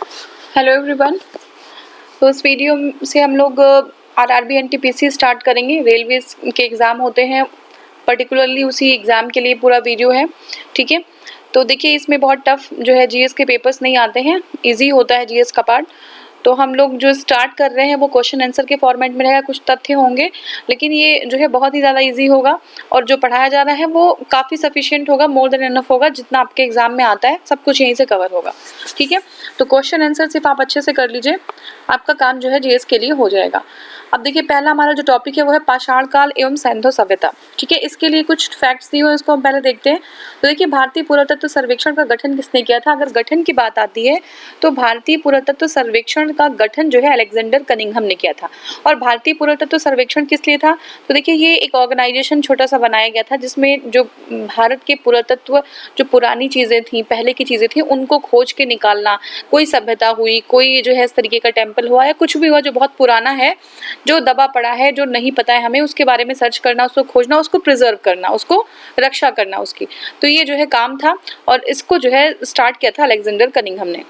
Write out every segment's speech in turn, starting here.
Hello everyone. तो इस video से हम लोग आरआरबी एनटीपीसी स्टार्ट करेंगे। रेलवेज के एग्ज़ाम होते हैं, पर्टिकुलरली उसी एग्ज़ाम के लिए पूरा वीडियो है, ठीक है। तो देखिए इसमें बहुत टफ जो है जीएस के पेपर्स नहीं आते हैं, इजी होता है जीएस का पार्ट। तो हम लोग जो स्टार्ट कर रहे हैं वो क्वेश्चन आंसर के फॉर्मेट में रहेगा, कुछ तथ्य होंगे, लेकिन ये जो है बहुत ही ज़्यादा इजी होगा और जो पढ़ाया जा रहा है वो काफ़ी सफिशिएंट होगा, मोर देन इनफ होगा। जितना आपके एग्जाम में आता है सब कुछ यहीं से कवर होगा, ठीक है। तो क्वेश्चन आंसर सिर्फ आप अच्छे से कर लीजिए, आपका काम जो है जीएस के लिए हो जाएगा। अब देखिए पहला हमारा जो टॉपिक है वो है पाषाण काल एवं सैंधव सभ्यता, ठीक है। इसके लिए कुछ फैक्ट्स दिए हुए, इसको हम पहले देखते हैं। तो देखिए भारतीय पुरातत्व सर्वेक्षण का गठन किसने किया था? अगर गठन की बात आती है तो भारतीय पुरातत्व सर्वेक्षण का गठन जो है अलेक्जेंडर कनिंघम ने किया था। और भारतीय पुरातत्व सर्वेक्षण किस लिए था? तो देखिए ये एक ऑर्गेनाइजेशन छोटा सा बनाया गया था जिसमें जो भारत के पुरातत्व, जो पुरानी चीजें थी, पहले की चीजें थी, उनको खोज के निकालना। कोई सभ्यता हुई, कोई जो है इस तरीके का टेम्पल हुआ या कुछ भी हुआ जो बहुत पुराना है, जो दबा पड़ा है, जो नहीं पता है हमें, उसके बारे में सर्च करना, उसको खोजना, उसको प्रिजर्व करना, उसको रक्षा करना उसकी। तो ये जो है काम था और इसको जो है स्टार्ट किया था अलेक्जेंडर कनिंघम ने।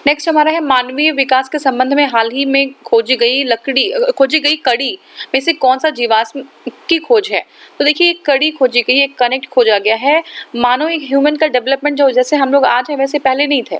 नेक्स्ट हमारा है मानवीय विकास के संबंध में हाल ही में खोजी गई कड़ी में से कौन सा जीवाश्म की खोज है? तो देखिए एक कड़ी खोजी गई, एक कनेक्ट खोजा गया है। मानो एक ह्यूमन का डेवलपमेंट जो जैसे हम लोग आज है वैसे पहले नहीं थे।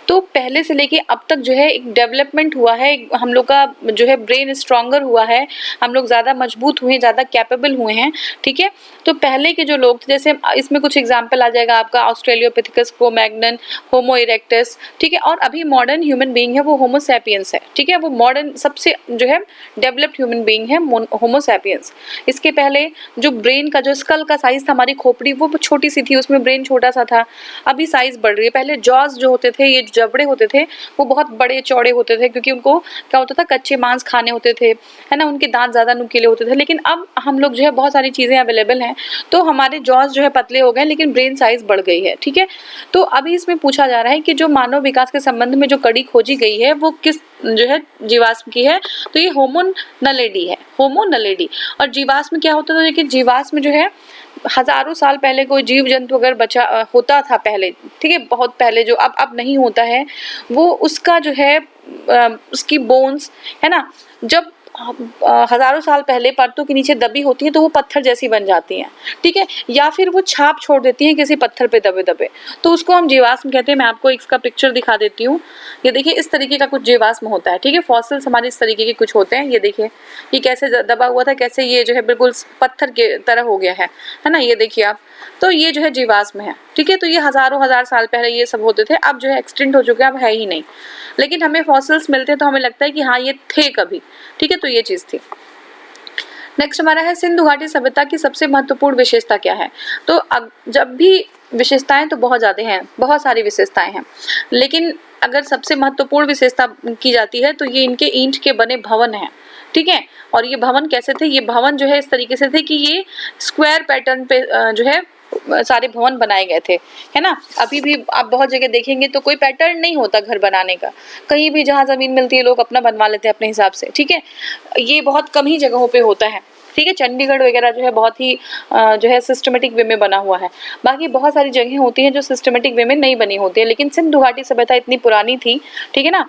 तो पहले से लेके अब तक जो है एक डेवलपमेंट हुआ है, हम लोग का जो है ब्रेन स्ट्रॉन्गर हुआ है, हम लोग ज़्यादा मजबूत हुए, ज़्यादा कैपेबल हुए हैं, ठीक है। तो पहले के जो लोग थे, जैसे इसमें कुछ एग्जाम्पल आ जाएगा आपका ऑस्ट्रेलियोपिथेकस, क्रो-मैग्नन, होमो इरेक्टस, ठीक है। और अभी मॉडर्न ह्यूमन बीइंग है वो होमो सैपियंस है, ठीक है। वो मॉडर्न सबसे जो है डेवलप्ड ह्यूमन बीइंग है होमो सैपियंस। इसके पहले जो ब्रेन का, जो स्कल का साइज था, हमारी खोपड़ी वो छोटी सी थी, उसमें ब्रेन छोटा सा था, अभी साइज बढ़ रही है। पहले जॉज जो होते थे, ये जबड़े होते थे, वो बहुत बड़े चौड़े होते थे क्योंकि उनको क्या होता था, कच्चे मांस खाने होते थे, है ना, उनके दांत ज्यादा नुकीले होते थे। लेकिन अब हम लोग जो है बहुत सारी चीजें अवेलेबल हैं, तो हमारे जॉज जो है पतले हो गए, लेकिन ब्रेन साइज बढ़ गई है, ठीक है। तो अभी इसमें पूछा जा रहा है कि जो मानव विकास के संबंध में जो कड़ी खोजी गई है वो किस जो है जीवाश्म की है? तो ये होमो नलेडी है, होमो नलेडी। और जीवाश्म क्या होता था? देखिए जीवाश्म जो है हजारों साल पहले कोई जीव जंतु अगर बचा होता था पहले, ठीक है, बहुत पहले, जो अब नहीं होता है, वो उसका जो है उसकी बोन्स, है ना, जब हजारों साल पहले परतों के नीचे दबी होती है तो वो पत्थर जैसी बन जाती हैं, ठीक है, या फिर वो छाप छोड़ देती हैं किसी पत्थर पे दबे दबे, तो उसको हम जीवाश्म कहते हैं। मैं आपको इसका पिक्चर दिखा देती हूँ। ये देखिए इस तरीके का कुछ जीवाश्म होता है, ठीक है। फॉसिल्स हमारे इस तरीके के कुछ होते हैं। ये देखिए ये कैसे दबा हुआ था, कैसे ये जो है बिल्कुल पत्थर के तरह हो गया है ना, ये देखिए आप। तो ये जो है जीवाश्म है, ठीक है। तो ये हजारों हजार साल पहले ये सब होते थे, अब जो है एक्सटिंक्ट हो चुके हैं, अब है ही नहीं। लेकिन हमें फॉसिल्स मिलते हैं तो हमें लगता है कि हाँ ये थे कभी, ठीक है। तो ये चीज थी। नेक्स्ट हमारा है सिंधु घाटी सभ्यता की सबसे महत्वपूर्ण विशेषता क्या है? तो जब भी विशेषताएं तो बहुत ज्यादा हैं, बहुत सारी विशेषताएं हैं, लेकिन अगर सबसे महत्वपूर्ण विशेषता की जाती है तो ये इनके ईंट के बने भवन हैं, ठीक है। और ये भवन कैसे थे? ये भवन जो है इस तरीके से थे कि ये स्क्वायर पैटर्न पे जो है सारे भवन बनाए गए थे, है ना। अभी भी आप बहुत जगह देखेंगे तो कोई पैटर्न नहीं होता घर बनाने का, कहीं भी जहाँ जमीन मिलती है लोग अपना बनवा लेते हैं अपने हिसाब से, ठीक है। ये बहुत कम ही जगहों पे होता है, ठीक है। चंडीगढ़ वगैरह जो है बहुत ही जो है सिस्टमेटिक वे में बना हुआ है। बाकी बहुत सारी जगह होती हैं जो सिस्टमेटिक वे में नहीं बनी होती है, लेकिन सिंधु घाटी सभ्यता इतनी पुरानी थी, ठीक है ना,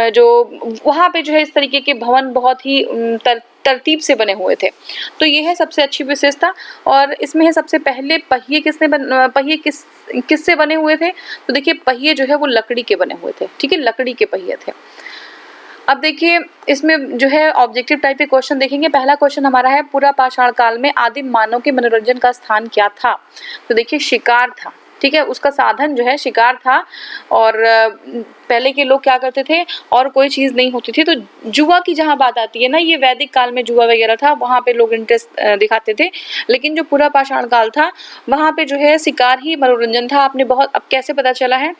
जो वहाँ पे जो है इस तरीके के भवन बहुत ही तरतीब से बने हुए थे। तो ये है सबसे अच्छी विशेषता। और इसमें है सबसे पहले पहिए पहिए किससे बने हुए थे? तो देखिए पहिए जो है वो लकड़ी के बने हुए थे, ठीक है, लकड़ी के पहिए थे। अब देखिए इसमें जो है ऑब्जेक्टिव टाइप के क्वेश्चन देखेंगे। पहला क्वेश्चन हमारा है पूरा पाषाण काल में आदिम मानव के मनोरंजन का स्थान क्या था? तो देखिए शिकार था, ठीक है, उसका साधन जो है शिकार था। और पहले के लोग क्या करते थे, और कोई चीज नहीं होती थी तो जुआ की जहाँ बात आती है ना, ये वैदिक काल में जुआ वगैरह था, वहाँ पे लोग इंटरेस्ट दिखाते थे। लेकिन जो पूरा पाषाण काल था वहाँ पे जो है शिकार ही मनोरंजन था। आपने बहुत, अब कैसे पता चला है?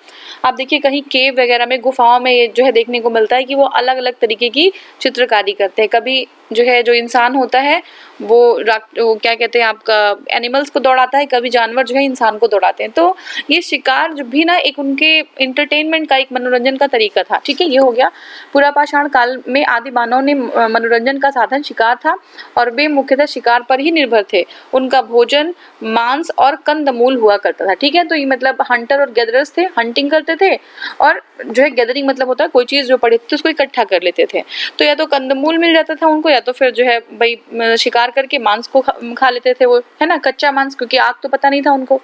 आप देखिए कहीं केव वगैरह में, गुफाओं में ये जो है देखने को मिलता है कि वो अलग अलग तरीके की चित्रकारी करते हैं। कभी जो है जो इंसान होता है वो क्या कहते हैं आपका एनिमल्स को दौड़ाता है, कभी जानवर जो है इंसान को दौड़ाते हैं। तो तो ये शिकार जो भी ना एक उनके इंटरटेनमेंट का, एक मनोरंजन का तरीका था। ठीक है, ये हो गया। पूरा पाषाण काल में आदि मानव ने मनोरंजन का साधन शिकार था और वे मुख्यतः शिकार पर ही निर्भर थे। उनका भोजन मांस और कंदमूल हुआ करता था। ठीक है, तो ये मतलब हंटर और गैदरर्स थे, हंटिंग करते थे, और जो है गैदरिंग मतलब होता है कोई चीज जो पड़ी थी उसको इकट्ठा कर लेते थे। तो या तो कंदमूल मिल जाता था उनको, या तो फिर जो है भाई शिकार करके मांस को खा लेते थे वो, है ना, कच्चा मांस, क्योंकि आग तो पता नहीं था उनको।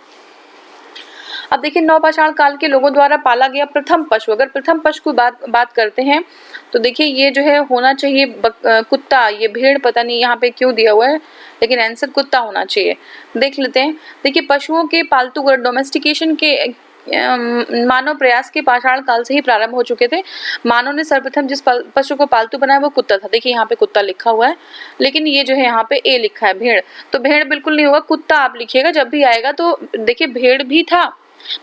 अब देखिए, नवपाषाण काल के लोगों द्वारा पाला गया प्रथम पशु, अगर प्रथम पशु की बात करते हैं तो देखिए ये जो है होना चाहिए कुत्ता। ये भेड़ पता नहीं यहाँ पे क्यों दिया हुआ है, लेकिन आंसर कुत्ता होना चाहिए। देख लेते हैं। देखिए, पशुओं के पालतू डोमेस्टिकेशन के मानव प्रयास के पाषाण काल से ही प्रारंभ हो चुके थे। मानव ने सर्वप्रथम जिस पशु को पालतू बनाया वो कुत्ता था। देखिए यहाँ पे कुत्ता लिखा हुआ है, लेकिन ये जो है यहाँ पे ए लिखा है भेड़, तो भेड़ बिल्कुल नहीं होगा, कुत्ता आप लिखिएगा जब भी आएगा। तो देखिए भेड़ भी था,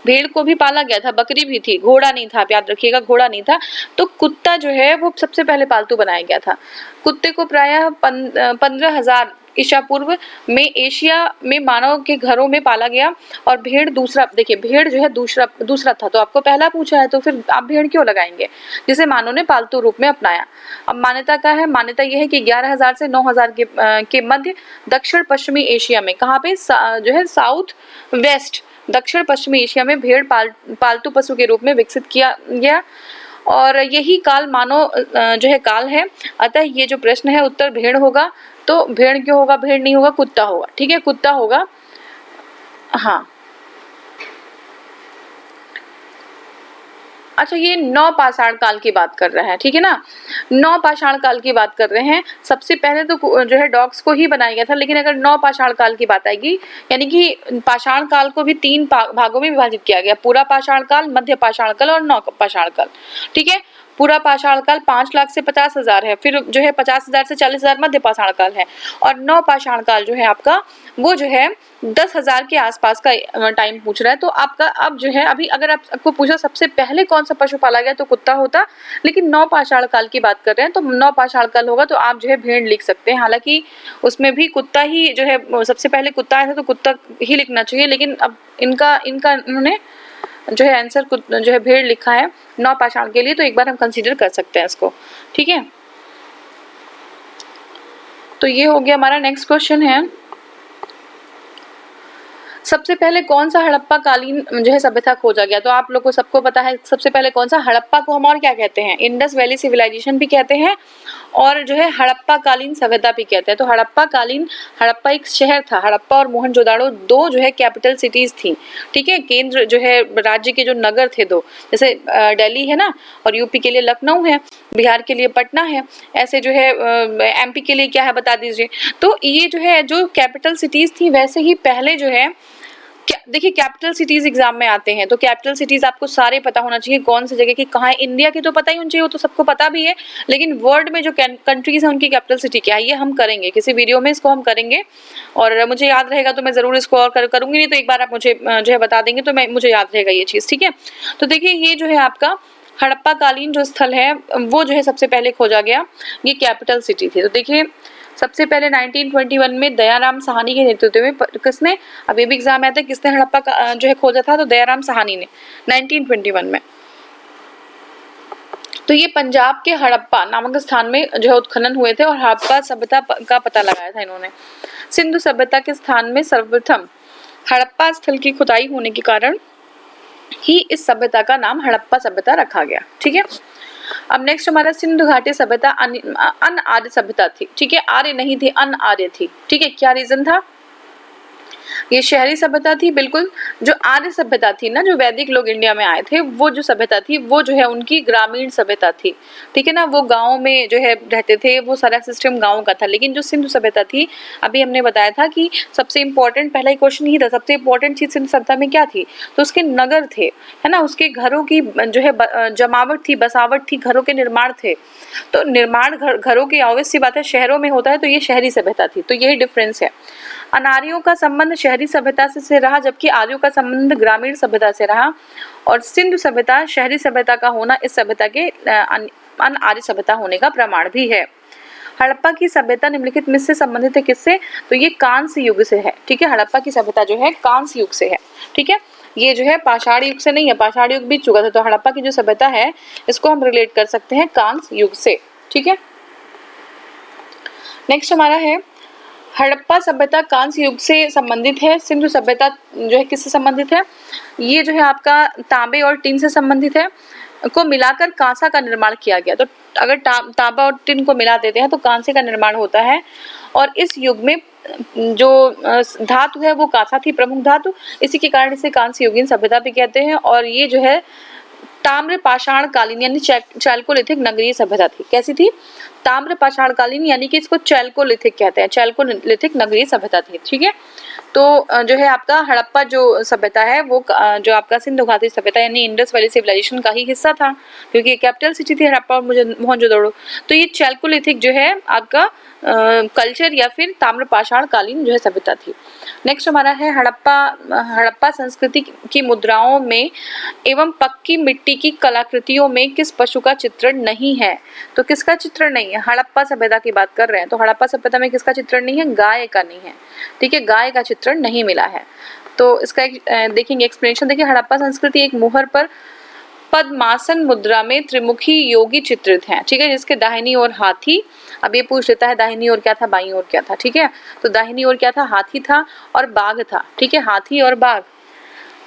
भेड़ को भी पाला गया था, बकरी भी थी, घोड़ा नहीं था, आप याद रखिएगा घोड़ा नहीं था। तो कुत्ता जो है वो सबसे पहले पालतू बनाया गया था। कुत्ते को प्रायः 15,000 ईसा पूर्व में एशिया में मानव के घरों में पाला गया, और भेड़ दूसरा। देखिए भेड़ जो है दूसरा था, तो आपको पहला पूछा है तो फिर आप भेड़ क्यों लगाएंगे, जिसे मानव ने पालतू रूप में अपनाया। अब मान्यता का है, मान्यता यह है कि 11,000 से 9,000 के मध्य दक्षिण पश्चिमी एशिया में, कहाँ पे जो है साउथ वेस्ट दक्षिण पश्चिमी एशिया में भेड़ पालतू पशु के रूप में विकसित किया गया, और यही काल मानव जो है काल है। अतः ये जो प्रश्न है उत्तर भेड़ होगा। तो भेड़ क्यों होगा, भेड़ नहीं होगा, कुत्ता होगा। ठीक है, कुत्ता होगा। हाँ, अच्छा, ये नवपाषाण काल की बात कर रहा है। ठीक है ना, नवपाषाण काल की बात कर रहे हैं। सबसे पहले तो जो है डॉग्स को ही बनाया गया था, लेकिन अगर नवपाषाण काल की बात आएगी, यानी कि पाषाण काल को भी 3 भागों में विभाजित किया गया, पूरा पाषाण काल, मध्य पाषाण काल और नवपाषाण काल। ठीक है, पूरा पाषाण काल 5 लाख से 50,000 है, फिर जो है 50,000 से 40,000 मध्य पाषाण काल है, और नवपाषाण काल जो है आपका वो जो है 10,000 के आसपास का टाइम पूछ रहा है। तो आपका अब जो है, अभी अगर आपको पूछा सबसे पहले कौन सा पशु पाला गया तो कुत्ता होता, लेकिन नवपाषाण काल की बात कर रहे हैं तो नवपाषाण काल होगा, तो आप जो है भेड़ लिख सकते हैं। हालांकि उसमें भी कुत्ता ही जो है सबसे पहले कुत्ता आया था, तो कुत्ता ही लिखना चाहिए, लेकिन अब इनका उन्होंने जो है आंसर जो है भेड़ लिखा है नवपाषाण के लिए, तो एक बार हम कंसीडर कर सकते हैं इसको। ठीक है, तो ये हो गया हमारा। नेक्स्ट क्वेश्चन है, सबसे पहले कौन सा हड़प्पा कालीन जो है सभ्यता खोजा गया। तो आप लोग को सबको पता है सबसे पहले कौन सा, हड़प्पा को हम और क्या कहते हैं, इंडस वैली सिविलाइजेशन भी कहते हैं, और जो है हड़प्पा कालीन सभ्यता भी कहते हैं। तो हड़प्पा एक शहर था। हड़प्पा और मोहनजोदाड़ो 2 जो है कैपिटल सिटीज थी। ठीक है, केंद्र जो है राज्य के जो नगर थे 2, जैसे दिल्ली है ना, और यूपी के लिए लखनऊ है, बिहार के लिए पटना है, ऐसे जो है एमपी के लिए क्या है बता दीजिए। तो ये जो है जो कैपिटल सिटीज थी, वैसे ही पहले जो है देखिए कैपिटल सिटीज एग्जाम में आते हैं, तो कैपिटल सिटीज आपको सारे पता होना चाहिए, कौन सी जगह की कहाँ है। इंडिया की तो पता ही होना चाहिए, वो तो सबको पता भी है, लेकिन वर्ल्ड में जो कंट्रीज है उनकी कैपिटल सिटी क्या है, ये हम करेंगे किसी वीडियो में, इसको हम करेंगे, और मुझे याद रहेगा तो मैं जरूर इसको और करूंगी, नहीं तो एक बार आप मुझे जो है बता देंगे तो मुझे याद रहेगा ये चीज। ठीक है, तो देखिए ये जो है आपका हड़प्पा कालीन जो स्थल है वो जो है सबसे पहले खोजा गया, ये कैपिटल सिटी थी। तो देखिए सबसे पहले 1921 में दयाराम साहनी के नेतृत्व में किसने, अब ये भी एग्जाम आता है, किसने हड़प्पा जो है खोजा था, तो दयाराम साहनी ने 1921 में। तो ये पंजाब के हड़प्पा नामक स्थान में जो है उत्खनन हुए थे, और हड़प्पा सभ्यता का पता लगाया था इन्होंने। सिंधु सभ्यता के स्थान में सर्वप्रथम हड़प्पा स्थल की खुदाई होने के कारण ही इस सभ्यता का नाम हड़प्पा सभ्यता रखा गया। ठीक है, अब नेक्स्ट हमारा सिंधु घाटी सभ्यता अन आर्य सभ्यता थी। ठीक है, आर्य नहीं थी, अन आर्य थी। ठीक है, क्या रीजन था, ये शहरी सभ्यता थी बिल्कुल। जो आर्य सभ्यता थी ना, जो वैदिक लोग इंडिया में आए थे, वो जो सभ्यता थी वो जो है उनकी ग्रामीण सभ्यता थी। ठीक है ना, वो गाँव में जो है रहते थे, वो सारा सिस्टम गाँव का था। लेकिन जो सिंधु सभ्यता थी, अभी हमने बताया था कि सबसे इम्पोर्टेंट पहला ही क्वेश्चन ही था, सबसे इम्पोर्टेंट चीज सिंधु सभ्यता में क्या थी, तो उसके नगर थे, है ना, उसके घरों की जो है जमावट थी, बसावट थी, घरों के निर्माण थे। तो निर्माण घरों की ऑब्वियस सी बात है शहरों में होता है, तो ये शहरी सभ्यता थी। तो यही डिफरेंस है, अनार्यों का संबंध शहरी सभ्यता से रहा, जबकि आर्यों का संबंध ग्रामीण सभ्यता से रहा। और सिंधु सभ्यता शहरी सभ्यता का होना इस सभ्यता के अन आर्य सभ्यता होने का प्रमाण भी है। हड़प्पा की सभ्यता निम्नलिखित में से संबंधित है किससे, तो ये कांस्य युग से है। ठीक है, हड़प्पा की सभ्यता जो है कांस्य युग से है। ठीक है, ये जो है पाषाण युग से नहीं है, पाषाण युग बीत चुका था। तो हड़प्पा की जो सभ्यता है इसको हम रिलेट कर सकते हैं कांस्य युग से, ठीक है। नेक्स्ट हमारा है हड़प्पा सभ्यता कांस्य युग से संबंधित है। सिंधु सभ्यता जो है किससे संबंधित है? ये जो है आपका तांबे और टीन से संबंधित है, को मिलाकर कांसा का निर्माण किया गया। तो अगर तांबा और टिन को मिला देते हैं तो कांसे का निर्माण होता है। और इस युग में जो धातु है वो कांसा थी, प्रमुख धातु, इसी के कारण इसे कांस्य युगीन सभ्यता भी कहते हैं। और ये जो है ताम्र पाषाण कालीन यानी चैल्कोलिथिक नगरीय सभ्यता थी। कैसी थी? ताम्र पाषाण कालीन यानी कि इसको चैल्कोलिथिक कहते हैं, चैल्कोलिथिक नगरीय सभ्यता थी, ठीक है। तो जो है आपका हड़प्पा जो सभ्यता है वो जो आपका सिंधु घाटी सभ्यता यानी इंडस वैली सिविलाइजेशन का ही हिस्सा था, क्योंकि कैपिटल सिटी थी हड़प्पा और मोहनजोदड़ो। तो ये चैल्कोलिथिक जो है आपका कल्चर या फिर ताम्र पाषाण कालीन जो है सभ्यता थी। नेक्स्ट हमारा है हड़प्पा संस्कृति की मुद्राओं में एवं पक्की मिट्टी की कलाकृतियों में किस पशु का चित्रण नहीं है? तो किसका चित्रण नहीं है? हड़प्पा सभ्यता की बात कर रहे हैं, तो हड़प्पा सभ्यता में किसका चित्रण नहीं है? गाय का नहीं है, ठीक है, गाय का चित्रण नहीं मिला है। तो इसका एक देखेंगे एक्सप्लेनेशन। देखिए, हड़प्पा संस्कृति एक मुहर पर पद्मासन मुद्रा में त्रिमुखी योगी चित्रित हैं, ठीक है, जिसके दाहिनी ओर हाथी। अब ये पूछ लेता है दाहिनी ओर क्या था, बाईं ओर क्या था, ठीक है। तो दाहिनी ओर क्या था? हाथी था और बाघ था, ठीक है, हाथी और बाघ।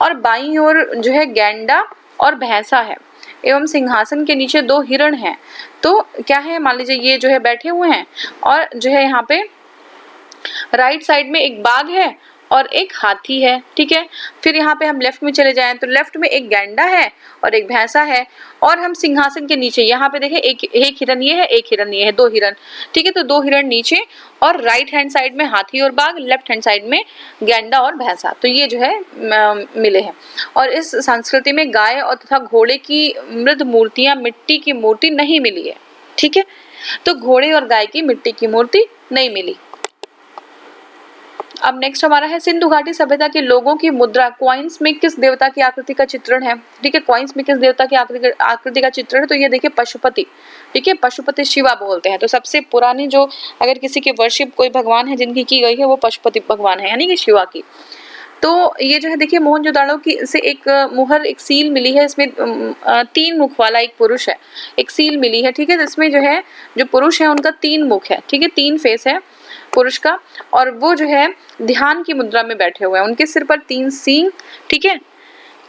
और बाईं ओर जो है गैंडा और भैंसा है, एवं सिंहासन के नीचे 2 हिरण हैं। तो क्या है, मान लीजिए ये जो है बैठे हुए हैं और जो है यहाँ पे राइट साइड में एक बाघ है और एक हाथी है, ठीक है। फिर यहाँ पे हम लेफ्ट में चले जाएं तो लेफ्ट में एक गैंडा है और एक भैंसा है। और हम सिंहासन के नीचे यहाँ पे देखें एक हिरन ये है, एक हिरन ये है, 2 हिरन, ठीक है। तो 2 हिरन नीचे और राइट हैंड साइड में हाथी और बाघ, लेफ्ट हैंड साइड में गैंडा और भैंसा। तो ये जो है मिले हैं। और इस संस्कृति में गाय और तथा घोड़े की मृद मूर्तियां, मिट्टी की मूर्ति नहीं मिली है, ठीक है। तो घोड़े और गाय की मिट्टी की मूर्ति नहीं मिली। अब नेक्स्ट हमारा है सिंधु घाटी सभ्यता के लोगों की मुद्रा कॉइन्स में किस देवता की आकृति का चित्रण है? ठीक है, कॉइन्स में किस देवता की आकृति का चित्रण है? तो ये देखिए पशुपति, ठीक है, पशुपति शिवा बोलते हैं। तो सबसे पुरानी जो अगर किसी के वर्शिप कोई भगवान है जिनकी की गई है वो पशुपति भगवान है, यानी कि शिवा की। तो ये जो है देखिए मोहनजोदाड़ो की से एक मुहर, एक सील मिली है। इसमें 3 मुख वाला एक पुरुष है, एक सील मिली है, ठीक है। जिसमें जो है जो पुरुष है उनका 3 मुख है, ठीक है, 3 फेस है पुरुष का। और वो जो है ध्यान की मुद्रा में बैठे हुए हैं, उनके सिर पर 3 सींग, ठीक है।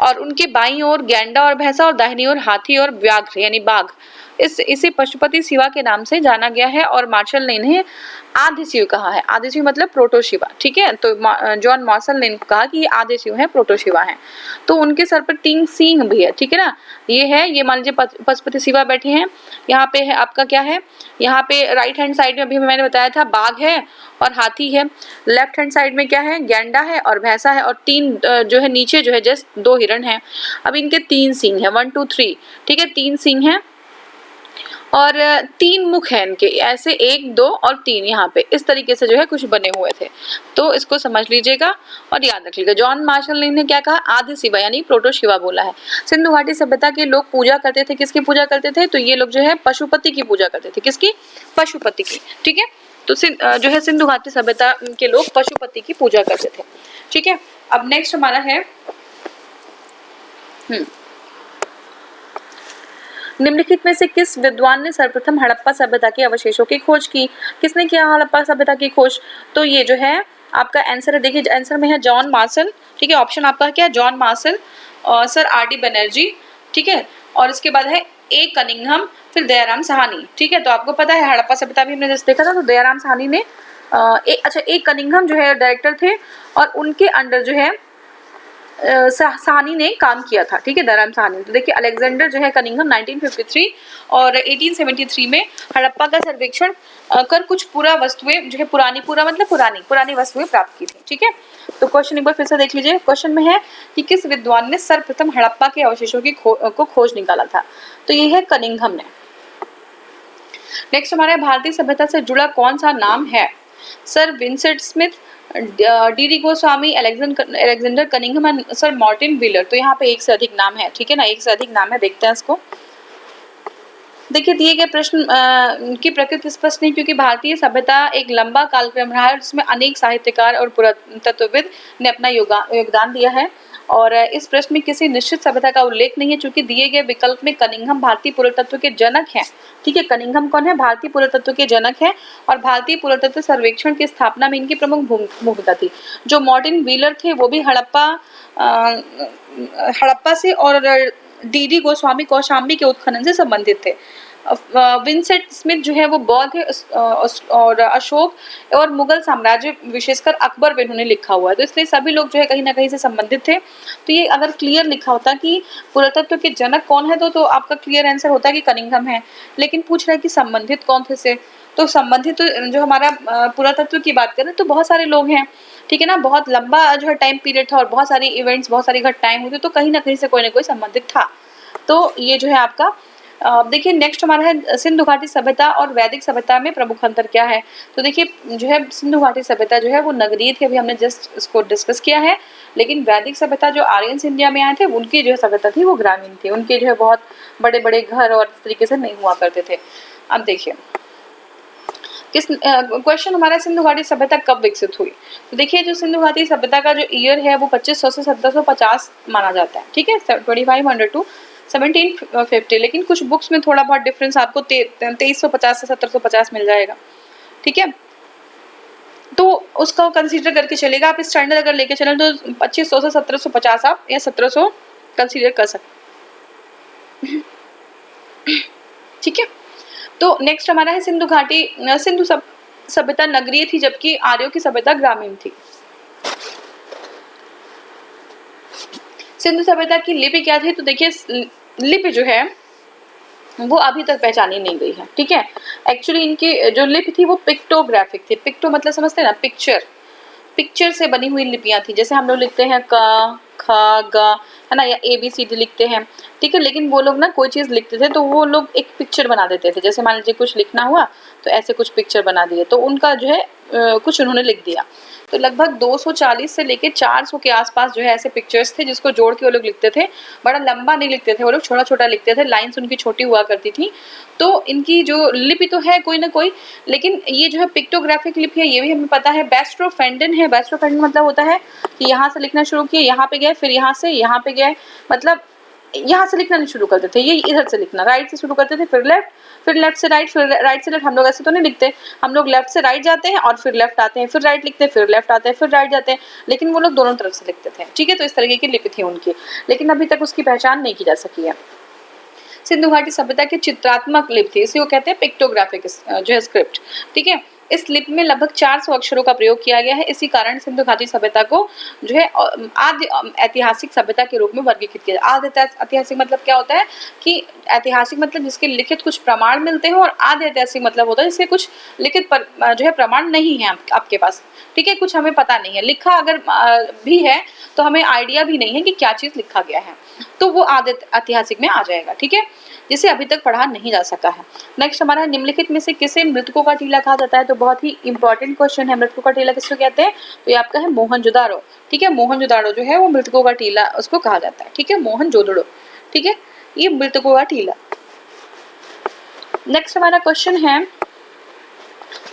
और उनके बाईं ओर गैंडा और भैंसा और दाहिनी ओर हाथी और व्याघ्र यानी बाघ। इसे पशुपति शिवा के नाम से जाना गया है। और मार्शल ने इन्हें आदि शिव कहा है। आदि शिव मतलब प्रोटो शिवा, ठीक है। तो जॉन मार्शल ने कहा कि ये आदि शिव है, प्रोटो शिवा है। तो उनके सर पर 3 सींग भी है, ठीक है ना। ये है, ये मान लीजिए पशुपति शिवा बैठे हैं। यहाँ पे है आपका क्या है, यहाँ पे राइट हैंड साइड में अभी मैंने बताया था बाघ है और हाथी है। लेफ्ट हैंड साइड में क्या है, गैंडा है और भैंसा है। और 3 जो है नीचे जो है जस्ट 2 हिरण है। अब इनके 3 सींग है, 1 2 3, ठीक है, 3 सींग है और 3 मुख है इनके, ऐसे 1 2 और 3 यहाँ पे इस तरीके से जो है कुछ बने हुए थे। तो इसको समझ लीजिएगा और याद रख लीजिएगा। जॉन मार्शल ने इन्हें क्या कहा, आदि शिवा यानी प्रोटो शिवा बोला है। सिंधु घाटी सभ्यता के लोग पूजा करते थे, किसकी पूजा करते थे? तो ये लोग जो है पशुपति की पूजा करते थे। किसकी? पशुपति की, ठीक है। तो जो है सिंधु घाटी सभ्यता के लोग पशुपति की पूजा करते थे, ठीक है। अब नेक्स्ट हमारा है निम्नलिखित में से किस विद्वान ने सर्वप्रथम हड़प्पा सभ्यता के अवशेषों की खोज की? किसने किया हड़प्पा सभ्यता की खोज? तो ये जो है आपका आंसर है, देखिए आंसर में है जॉन मार्शल, ठीक है। ऑप्शन आपका क्या है, जॉन मार्शल और सर आर.डी. बनर्जी, ठीक है। और इसके बाद है ए कनिंघम, फिर दयाराम साहनी, ठीक है। तो आपको पता है हड़प्पा सभ्यता भी हमने जैसे देखा था। तो दयाराम साहनी ने ए कनिंघम जो है डायरेक्टर थे और उनके अंडर जो है साहनी ने काम किया था, ठीक है, दयाराम साहनी। तो देखिए अलेक्जेंडर जो है कनिंघम 1953 और 1873 में हड़प्पा का सर्वेक्षण कर कुछ पूरा वस्तुएं जो है पुरानी वस्तुएं प्राप्त की थी, ठीक है। तो क्वेश्चन एक बार फिर से देख लीजिए। क्वेश्चन में है कि किस विद्वान ने सर्वप्रथम हड़प्पा के अवशेषों की को खोज निकाला था? तो ये है कनिंघम ने। नेक्स्ट हमारे भारतीय सभ्यता से जुड़ा कौन सा नाम है? Sir Vincent Smith, D Goswami, Alexander Cunningham and sir Martin wheeler. तो यहाँ पे एक से अधिक नाम है, ठीक है ना, एक से अधिक नाम है। देखते हैं इसको। देखिए दिए गए प्रश्न की प्रकृति स्पष्ट नहीं, क्योंकि भारतीय सभ्यता एक लंबा कालक्रम रहा है जिसमें अनेक साहित्यकार और पुरातत्वविद ने अपना योगदान दिया है। और इस प्रश्न में किसी निश्चित सभ्यता का उल्लेख नहीं है, चूंकि दिए गए विकल्प में कनिंघम भारतीय पुरातत्व के जनक हैं। ठीक है, कनिंघम कौन है? भारतीय पुरातत्व के जनक हैं और भारतीय पुरातत्व सर्वेक्षण की स्थापना में इनकी प्रमुख भूमिका थी। जो मॉर्टिन व्हीलर थे वो भी हड़प्पा से और डीडी गोस्वामी कौशाम्बी के उत्खनन से संबंधित थे। विंसेंट स्मिथ जो है वो बौद्ध और अशोक और मुगल साम्राज्य विशेषकर अकबर पे इन्होंने लिखा हुआ है, तो इसलिए सभी लोग जो है कहीं ना कहीं से संबंधित थे। तो ये अगर क्लियर लिखा होता कि पुरातत्व के जनक कौन है तो आपका क्लियर आंसर होता कि कनिंघम है, लेकिन पूछ रहा है कि संबंधित कौन थे से, तो संबंधित जो हमारा पुरातत्व की बात करें तो बहुत सारे लोग हैं। ठीक है ना, बहुत लंबा जो है टाइम पीरियड था और बहुत सारी इवेंट्स, बहुत सारी घटनाएं हुई, तो कहीं ना कहीं से कोई ना कोई संबंधित था। तो ये जो है आपका देखिए नेक्स्ट हमारा है सिंधु घाटी सभ्यता और वैदिक सभ्यता में प्रमुख अंतर क्या है। तो देखिए जो है सिंधु घाटी सभ्यता जो है वो नगरीय थी, अभी हमने जस्ट इसको डिस्कस किया है, लेकिन वैदिक सभ्यता जो आर्यंस इंडिया में आए थे उनकी जो सभ्यता थी वो ग्रामीण थी, उनके जो है बहुत बड़े बड़े घर और इस तरीके से नहीं हुआ करते थे। अब देखिए किस क्वेश्चन हमारा सिंधु घाटी सभ्यता कब विकसित हुई। तो देखिए जो सिंधु घाटी सभ्यता का जो ईयर है वो 2500 से 1750 माना जाता है। ठीक है, 2500 टू 1750, लेकिन कुछ बुक्स में थोड़ा बहुत डिफरेंस आपको 2350 से 1750 मिल जाएगा। ठीक है, तो उसका कंसीडर करके चलेगा। आप स्टैंडर्ड अगर लेके चलें तो 2500 से 1750 आप या 1700 कंसीडर कर सकते। ठीक है, तो नेक्स्ट हमारा है सिंधु घाटी सिंधु सभ्यता नगरीय थी जबकि आर्यों की सभ्यता ग्रामीण थी। सिंधु सभ्यता की लिपि क्या थी? तो देखिए लिपि जो है वो अभी तक पहचानी नहीं गई है। ठीक है, एक्चुअली इनकी जो लिपि थी वो पिक्टोग्राफिक थी। पिक्टो मतलब समझते हैं ना, पिक्चर से बनी हुई लिपियां थी, जैसे हम लोग लिखते हैं क ख ग, है ना, या ABCD लिखते हैं। ठीक है, लेकिन वो लोग ना कोई चीज लिखते थे तो वो लोग एक पिक्चर बना देते थे, जैसे मान लीजिए कुछ लिखना हुआ तो ऐसे कुछ पिक्चर बना दिए, तो उनका जो है कुछ उन्होंने लिख दिया। तो लगभग 240 से लेके 400 के आसपास जो है ऐसे पिक्चर्स थे जिसको जोड़ के वो लोग लिखते थे। बड़ा लंबा नहीं लिखते थे वो लोग, छोटा छोटा लिखते थे, लाइंस उनकी छोटी हुआ करती थी। तो इनकी जो लिपि तो है कोई ना कोई, लेकिन ये जो है पिक्टोग्राफिक लिपि है ये भी हमें पता है। बेस्ट्रोफेंडन है, बेस्ट्रोफेंडन मतलब होता है कि यहाँ से लिखना शुरू किए, यहाँ पे गए, फिर यहाँ से यहाँ पे गए, मतलब यहाँ से लिखना नहीं शुरू करते थे, ये इधर से लिखना, राइट से शुरू करते थे, फिर लेफ्ट से राइट, फिर राइट से लेफ्ट। हम लोग ऐसे तो नहीं लिखते, हम लोग लेफ्ट से राइट जाते हैं और फिर लेफ्ट आते हैं, फिर राइट लिखते हैं, फिर लेफ्ट आते हैं, फिर राइट जाते हैं, लेकिन वो लोग दोनों तरफ से लिखते थे। ठीक है, तो इस तरीके की लिपि थी उनकी, लेकिन अभी तक उसकी पहचान नहीं की जा सकी है। सिंधु घाटी सभ्यता की चित्रात्मक लिपि थी, इसी को कहते हैं पिक्टोग्राफिक जो है स्क्रिप्ट। ठीक है, इस लिपि में लगभग 400 अक्षरों का प्रयोग किया गया है। इसी कारण सिंधु घाटी सभ्यता को जो है आदि ऐतिहासिक सभ्यता के रूप में वर्गीकृत किया। आदि ऐतिहासिक मतलब क्या होता है कि ऐतिहासिक मतलब जिसके लिखित कुछ प्रमाण मिलते हैं, और आदि ऐतिहासिक मतलब होता है जिसके कुछ लिखित जो है प्रमाण नहीं है आपके पास। ठीक है, कुछ हमें पता नहीं है, लिखा अगर भी है तो हमें आइडिया भी नहीं है कि क्या चीज लिखा गया है, तो वो आदि ऐतिहासिक में आ जाएगा। ठीक है, जिसे अभी तक पढ़ा नहीं जा सका है। नेक्स्ट हमारा निम्नलिखित में से किसे मृतकों का टीला कहा जाता है? तो बहुत ही इंपॉर्टेंट क्वेश्चन है, मृतकों का टीला किसको कहते हैं? तो ये आपका है मोहनजोदाड़ो। ठीक है, मोहनजोदाड़ो जो है वो मृतकों का टीला उसको कहा जाता है। ठीक है, मोहनजोदड़ो। ठीक है, ये मृतकों का टीला। नेक्स्ट हमारा क्वेश्चन है,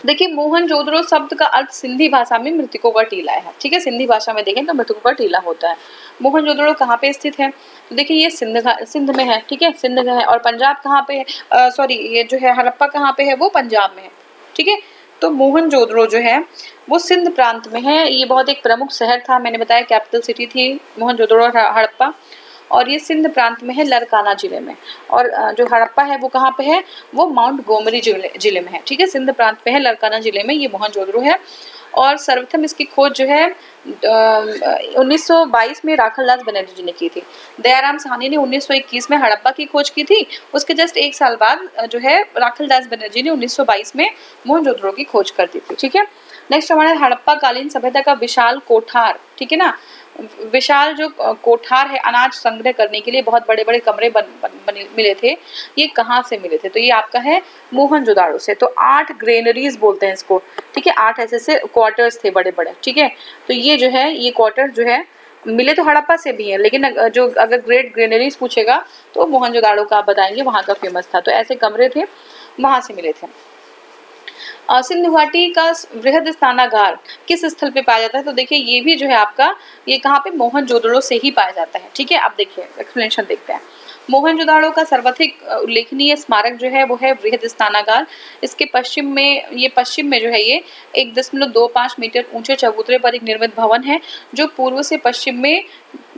देखिए मोहनजोदड़ो शब्द का अर्थ सिंधी भाषा में मृतकों का टीला है। ठीक है, सिंधी भाषा में देखें तो मृतकों का टीला होता है। मोहनजोदड़ो कहाँ पे स्थित है? तो देखिए ये सिंध में है। ठीक है, सिंध में है। और पंजाब कहाँ पे है? सॉरी, ये जो है हड़प्पा कहाँ पे है? वो पंजाब में है। ठीक है, तो मोहनजोदड़ो जो है वो सिंध प्रांत में है। ये बहुत एक प्रमुख शहर था, मैंने बताया कैपिटल सिटी थी मोहनजोदड़ो हड़प्पा, और ये सिंध प्रांत में है, लरकाना जिले में। और जो हड़प्पा है वो कहाँ पे है? वो माउंट गोमरी जिले में है। ठीक है, सिंध प्रांत पे है, लरकाना जिले में ये मोहनजोदड़ो है। और सर्वप्रथम इसकी खोज जो है 1922 में राखलदास बनर्जी जी ने की थी। दयाराम साहनी ने 1921 में हड़प्पा की खोज की थी। उसके जस्ट एक साल बाद जो है राखलदास बनर्जी ने 1922 में मोहनजोदड़ो की खोज कर दी थी। ठीक है, नेक्स्ट हमारा हड़प्पा कालीन सभ्यता का विशाल कोठार। ठीक है ना, विशाल जो कोठार है अनाज संग्रह करने के लिए, बहुत बड़े बड़े कमरे मिले थे। ये कहाँ से मिले थे? तो ये आपका है मोहनजोदाड़ो से। तो 8 ग्रेनरीज बोलते हैं इसको। ठीक है, 8 ऐसे क्वार्टर्स थे बड़े बड़े। ठीक है, तो ये जो है ये क्वार्टर जो है मिले तो हड़प्पा से भी है, लेकिन जो अगर ग्रेट ग्रेनरीज पूछेगा तो मोहनजोदाड़ो का आप बताएंगे, वहाँ का फेमस था। तो ऐसे कमरे थे, वहाँ से मिले थे। सिंधु घाटी का वृहद स्नानागार किस स्थल पे पाया जाता है? तो देखिए ये भी जो है आपका, ये कहाँ पे, मोहनजोदड़ो से ही पाया जाता है। ठीक है, अब देखिए एक्सप्लेनेशन देखते हैं। मोहनजोदड़ो का सर्वाधिक उल्लेखनीय स्मारक जो है वो है वृहद स्नानागार। इसके पश्चिम में, ये पश्चिम में जो है ये 1.25 मीटर ऊंचे चबूतरे पर एक निर्मित भवन है, जो पूर्व से पश्चिम में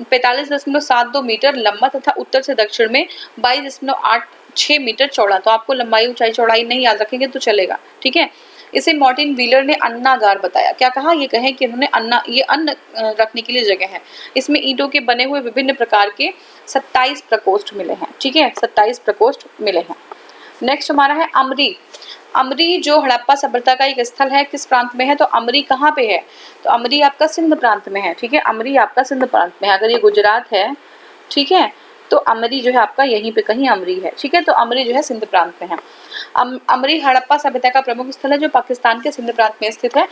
45.72 मीटर लंबा तथा उत्तर से दक्षिण में 22.86 मीटर चौड़ा। तो आपको लंबाई ऊंचाई चौड़ाई नहीं याद रखेंगे तो चलेगा। ठीक है, इसे मार्टिन व्हीलर ने अन्नागार बताया। क्या कहा? ये कहे कि उन्होंने अन्न रखने के लिए जगह है। इसमें ईंटों के बने हुए विभिन्न प्रकार के 27 प्रकोष्ठ मिले हैं। ठीक है, 27 प्रकोष्ठ मिले हैं। नेक्स्ट हमारा है अमरी। अमरी जो हड़प्पा सभ्यता का एक स्थल है, किस प्रांत में है? तो अमरी कहाँ पे है? तो अमरी आपका सिंध प्रांत में है। ठीक है, अमरी आपका सिंध प्रांत में है। अगर ये गुजरात है, ठीक है, तो अमरी जो है आपका यहीं पे कहीं अमरी है। ठीक है, तो अमरी जो है सिंध प्रांत में है। अमरी हड़प्पा सभ्यता का प्रमुख स्थल है, जो पाकिस्तान के सिंध प्रांत में स्थित है।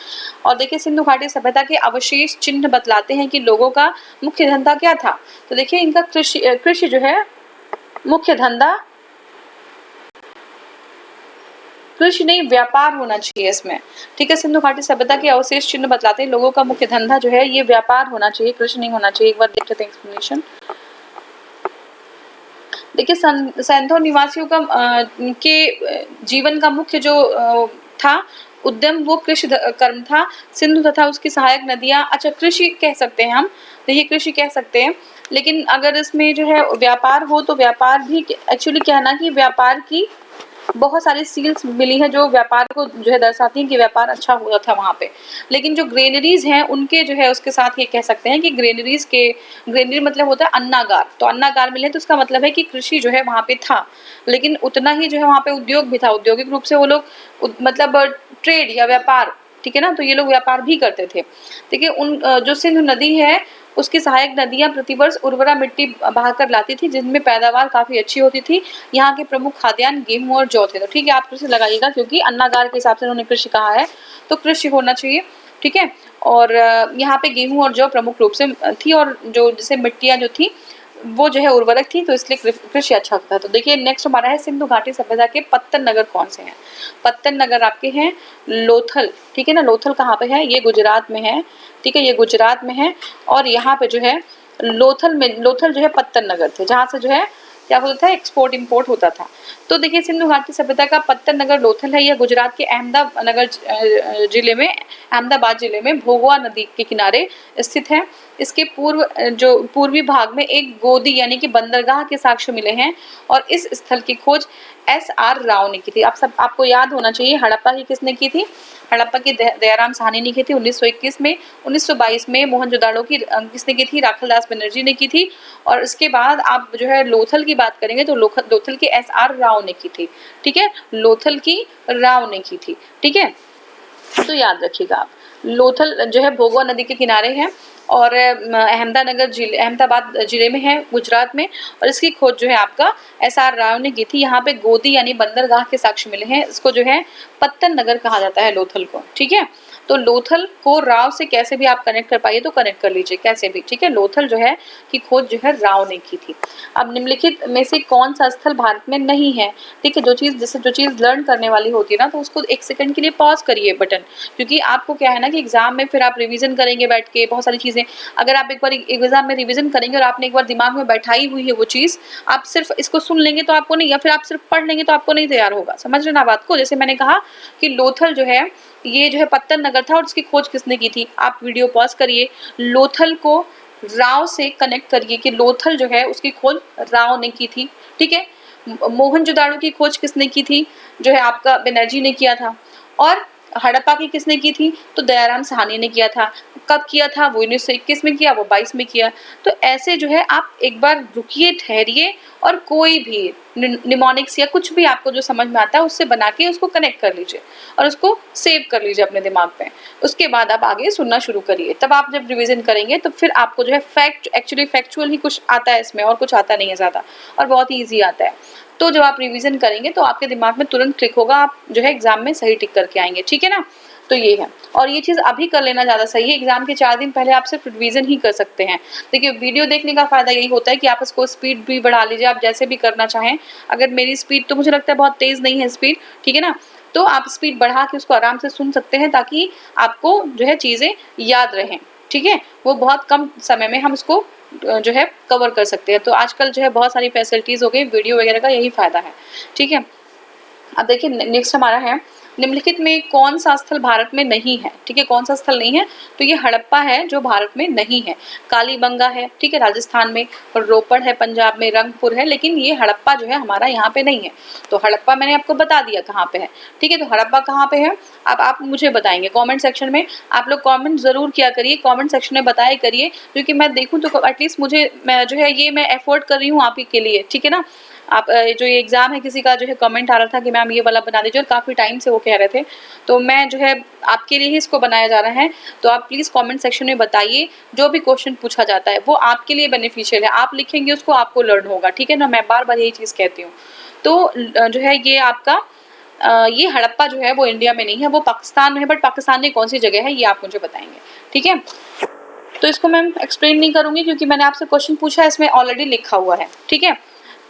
और देखिए सिंधु घाटी सभ्यता के अवशेष चिन्ह बतलाते हैं कि लोगों का मुख्य धंधा क्या था। तो देखिए इनका कृषि जो है मुख्य धंधा, कृषि नहीं व्यापार होना चाहिए इसमें। ठीक है, सिंधु घाटी सभ्यता के अवशेष चिन्ह बतलाते हैं लोगों का मुख्य धंधा जो है ये व्यापार होना चाहिए, कृषि नहीं होना चाहिए। एक बार देख लेते हैं एक्सप्लेनेशन। देखिए सैंथो निवासियों का के जीवन का मुख्य जो था उद्यम, वो कृषि कर्म था। सिंधु तथा उसकी सहायक नदियां, अच्छा कृषि कह सकते हैं हम, देखिए कृषि कह सकते हैं, लेकिन अगर इसमें जो है व्यापार हो तो व्यापार भी एक्चुअली क्या है ना कि व्यापार की बहुत सारी सील्स मिली है जो व्यापार को जो है दर्शाती हैं कि व्यापार अच्छा हुआ था वहाँ पे। लेकिन जो ग्रेनरीज हैं उनके जो है उसके साथ ये कह सकते हैं कि ग्रेनरी मतलब होता है अन्नागार, तो अन्नागार मिले तो उसका मतलब है कि कृषि जो है वहाँ पे था, लेकिन उतना ही जो है वहाँ पे उद्योग भी था। औद्योगिक रूप से वो लोग मतलब ट्रेड या व्यापार, ठीक है ना, तो ये लोग व्यापार भी करते थे। देखिए उन जो सिंधु नदी है उसकी सहायक नदियां प्रतिवर्ष उर्वरा मिट्टी बहाकर लाती थी, जिनमें पैदावार काफी अच्छी होती थी। यहाँ के प्रमुख खाद्यान्न गेहूं और जौ थे। तो ठीक है, आप कृषि लगाइएगा क्योंकि अन्नागार के हिसाब से उन्होंने कृषि कहा है तो कृषि होना चाहिए। ठीक है, और यहाँ पे गेहूं और जौ प्रमुख रूप से थी, और जो जैसे मिट्टियां जो थी वो जो है उर्वरक थी, तो इसलिए कृषि अच्छा होता था। तो देखिए नेक्स्ट हमारा है सिंधु घाटी सभ्यता के पत्तन नगर कौन से हैं? पत्तन नगर आपके हैं लोथल। ठीक है ना, लोथल कहाँ पे है? ये गुजरात में है। ठीक है, ये गुजरात में है। और यहाँ पे जो है लोथल जो है पत्तन नगर थे, जहाँ से जो है क्या होता था, एक्सपोर्ट इंपोर्ट होता था। तो देखिए सिंधु घाटी सभ्यता का पत्तन नगर लोथल है। यह गुजरात के अहमदाबाद जिले में भोगवा नदी के किनारे स्थित है। इसके पूर्वी भाग में एक गोदी यानी कि बंदरगाह के साक्ष्य मिले हैं, और इस स्थल की खोज SR राव ने की थी। आपको याद होना चाहिए हड़प्पा की किसने की थी? हड़प्पा की दयाराम साहनी ने की थी 1921 में। 1922 में मोहनजोदाड़ो की किसने की थी? राखलदास बनर्जी ने की थी। और इसके बाद आप जो है लोथल की बात करेंगे तो लोथल की SR राव ने की थी। ठीक है, लोथल की राव ने की थी। ठीक है, तो याद रखिएगा आप, लोथल जो है भोगवा नदी के किनारे है और अहमदाबाद जिले में है गुजरात में, और इसकी खोज जो है आपका SR राव ने की थी। यहाँ पे गोदी यानी बंदरगाह के साक्ष्य मिले हैं। इसको जो है पत्तन नगर कहा जाता है लोथल को। ठीक है, तो लोथल को राव से कैसे भी आप कनेक्ट कर पाइए तो कनेक्ट कर लीजिए कैसे भी। ठीक है, लोथल जो है की खोज जो है राव ने की थी। अब निम्नलिखित में से कौन सा स्थल भारत में नहीं है? ठीक है, जो चीज लर्न करने वाली होती है ना तो उसको एक सेकंड के लिए पॉज करिए बटन, क्योंकि आपको क्या है ना कि एग्जाम में फिर आप रिवीजन करेंगे बैठ के बहुत सारी चीजें। अगर आप एक बार एग्जाम में रिवीजन करेंगे और आपने एक बार दिमाग में बैठाई हुई है वो चीज, आप सिर्फ इसको सुन लेंगे तो आपको नहीं, या फिर आप सिर्फ पढ़ लेंगे तो आपको नहीं तैयार होगा। समझ रहे ना बात को? जैसे मैंने कहा कि लोथल जो है ये जो है पत्तन नगर था और उसकी खोज किसने की थी? आप वीडियो पॉज करिए, लोथल को राव से कनेक्ट करिए कि लोथल जो है उसकी खोज राव ने की थी। ठीक है, मोहनजोदाड़ो की खोज किसने की थी? जो है आपका बनर्जी ने किया था। और हड़प्पा की किसने की थी? तो दयाराम साहनी ने किया था। कब किया था? वो 1921 में किया, वो 22 में किया। तो ऐसे जो है आप एक बार रुकिए, ठहरिए, और कोई भी निमोनिक्स या कुछ भी आपको जो समझ में आता है उससे बना के उसको कनेक्ट कर लीजिए और उसको सेव कर लीजिए अपने दिमाग पे। उसके बाद आप आगे सुनना शुरू करिए। तब आप जब रिवीजन करेंगे तो फिर आपको जो है फैक्चुअल ही कुछ आता है इसमें, और कुछ आता नहीं है ज़्यादा, और बहुत ही ईजी आता है। तो जब आप रिवीजन करेंगे तो आपके दिमाग में तुरंत क्लिक होगा, आप जो है एग्जाम में सही टिक करके आएंगे। ठीक है ना, तो ये है। और ये चीज़ अभी कर लेना ज़्यादा सही है, एग्जाम के 4 दिन पहले आप सिर्फ रिवीजन ही कर सकते हैं। देखिए वीडियो देखने का फ़ायदा यही होता है कि आप इसको स्पीड भी बढ़ा लीजिए, आप जैसे भी करना चाहें। अगर मेरी स्पीड तो मुझे लगता है बहुत तेज़ नहीं है स्पीड, ठीक है ना, तो आप स्पीड बढ़ा के उसको आराम से सुन सकते हैं ताकि आपको जो है चीज़ें याद रहें, ठीक है। वो बहुत कम समय में हम उसको जो है कवर कर सकते हैं। तो आजकल जो है बहुत सारी फैसिलिटीज़ हो गई, वीडियो वगैरह का यही फ़ायदा है, ठीक है। अब देखिए नेक्स्ट हमारा है, निम्नलिखित में कौन सा स्थल भारत में नहीं है, ठीक है। कौन सा स्थल नहीं है, तो ये हड़प्पा है जो भारत में नहीं है। कालीबंगा है, ठीक है, राजस्थान में, और रोपड़ है पंजाब में, रंगपुर है, लेकिन ये हड़प्पा जो है हमारा यहाँ पे नहीं है। तो हड़प्पा मैंने आपको बता दिया कहाँ पे है, ठीक है। तो हड़प्पा कहाँ पे है, अब आप मुझे बताएंगे कॉमेंट सेक्शन में। आप लोग कॉमेंट जरूर किया करिए, कॉमेंट सेक्शन में बताया करिए, क्योंकि मैं देखूँ तो एटलीस्ट मुझे जो है ये मैं एफोर्ड कर रही हूँ आप ही के लिए, ठीक है ना। आप जो ये एग्ज़ाम है, किसी का जो है कमेंट आ रहा था कि मैम ये वाला बना दीजिए, और काफ़ी टाइम से वो कह रहे थे, तो मैं जो है आपके लिए ही इसको बनाया जा रहा है। तो आप प्लीज़ कमेंट सेक्शन में बताइए, जो भी क्वेश्चन पूछा जाता है वो आपके लिए बेनिफिशियल है, आप लिखेंगे उसको, आपको लर्न होगा, ठीक है ना। मैं बार बार यही चीज़ कहती हूँ। तो जो है ये आपका ये हड़प्पा जो है वो इंडिया में नहीं है, वो पाकिस्तान में है, बट पाकिस्तान में कौन सी जगह है ये आप मुझे बताएंगे, ठीक है। तो इसको मैं एक्सप्लेन नहीं करूँगी क्योंकि मैंने आपसे क्वेश्चन पूछा है, इसमें ऑलरेडी लिखा हुआ है, ठीक है।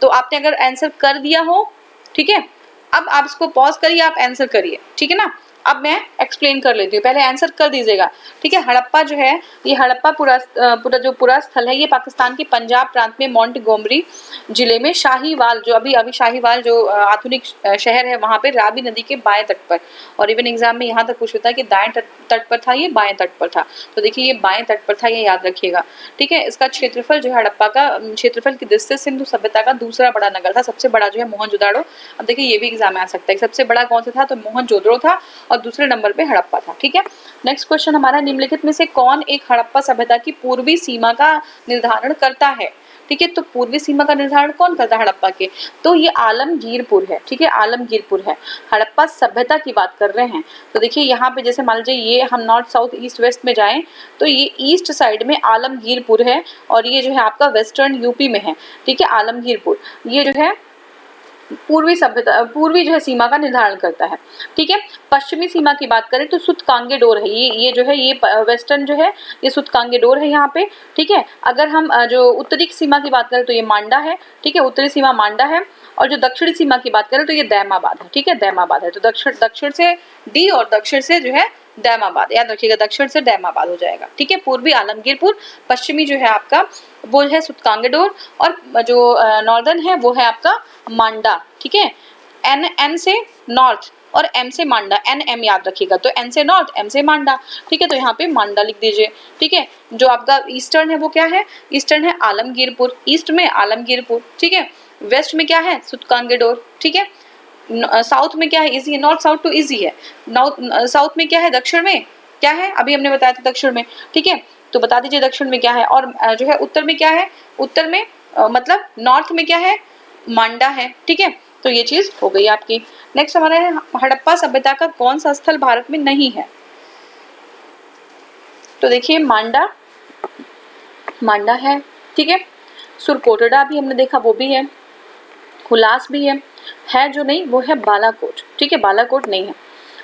तो आपने अगर आंसर कर दिया हो, ठीक है, अब आप इसको पॉज करिए, आप आंसर करिए, ठीक है ना। अब मैं एक्सप्लेन कर लेती हूँ, पहले आंसर कर दीजिएगा, ठीक है। हड़प्पा जो है, ये हड़प्पा पूरा स्थल है, ये पाकिस्तान के पंजाब प्रांत में मोंटगोमरी जिले में शाहीवाल, जो अभी शाहीवाल जो आधुनिक शहर है, वहाँ पे रावी नदी के बाएं तट पर, और इवन एग्जाम में यहाँ तक पूछ होता है कि दाएं तट पर था, ये बाएं तट पर था। तो देखिए ये बाएं तट पर था, ये याद रखिएगा, ठीक है। इसका क्षेत्रफल जो है, हड़प्पा का क्षेत्रफल की दृष्टि से सिंधु सभ्यता का दूसरा बड़ा नगर था, सबसे बड़ा जो है मोहनजोदाड़ो। अब देखिए ये भी एग्जाम में आ सकता है, सबसे बड़ा कौन सा था, तो मोहनजोदड़ो था, और दूसरे नंबर पे हड़प्पा था, ठीक है। नेक्स्ट क्वेश्चन हमारा, निम्नलिखित में से कौन एक हड़प्पा सभ्यता की पूर्वी सीमा का निर्धारण करता है, ठीक है। तो पूर्वी सीमा का निर्धारण कौन करता है हड़प्पा के, तो ये आलमगीरपुर है, ठीक है, आलमगीरपुर है। हड़प्पा सभ्यता की बात कर रहे हैं, तो देखिए यहाँ पे जैसे मान लीजिए ये हम नॉर्थ साउथ ईस्ट वेस्ट में जाएं, तो ये ईस्ट साइड में आलमगीरपुर है, और ये जो है आपका वेस्टर्न यूपी में है, ठीक है, आलमगीरपुर। ये जो है पूर्वी जो है सीमा का निर्धारण करता है, ठीक है। पश्चिमी सीमा की बात करें तो सुतकांगेडोर है, ये जो है, ये वेस्टर्न जो है ये सुतकांगेडोर है यहाँ पे, ठीक है। अगर हम जो उत्तरी सीमा की बात करें तो ये मांडा है, ठीक है, उत्तरी सीमा मांडा है, और जो दक्षिणी सीमा की बात करें तो ये दैमाबाद है, ठीक है, दैमाबाद है। तो दक्षिण से डी और दक्षिण से जो है दैमाबाद, याद रखिएगा, दक्षिण से दैमाबाद हो जाएगा, ठीक है। पूर्वी आलमगीरपुर, पश्चिमी जो है आपका वो है सुतकांगेडोर, और जो नॉर्दर्न है वो है आपका मांडा, ठीक है। एन से नॉर्थ और एम से मांडा, एन एम याद रखिएगा, तो एन से नॉर्थ, एम से मांडा, ठीक है। तो यहाँ पे मांडा लिख दीजिए, ठीक है। जो आपका ईस्टर्न है वो क्या है, ईस्टर्न है आलमगीरपुर, ईस्ट में आलमगीरपुर, ठीक है। वेस्ट में क्या है, सुतकांगेडोर, ठीक है। साउथ में क्या है, इजी है, नॉर्थ साउथ तो इजी है। साउथ में क्या है, दक्षिण में क्या है, अभी हमने बताया था दक्षिण में, ठीक है। तो बता दीजिए दक्षिण में क्या है, और जो है उत्तर में क्या है, उत्तर में मतलब नॉर्थ में क्या है, मांडा है, ठीक है। तो ये चीज हो गई आपकी। नेक्स्ट हमारा है, हड़प्पा सभ्यता का कौन सा स्थल भारत में नहीं है, तो देखिए मांडा है, ठीक है। सुरकोटड़ा भी हमने देखा, वो भी है, हुलास भी है जो नहीं वो है बालाकोट, ठीक है, बालाकोट नहीं है।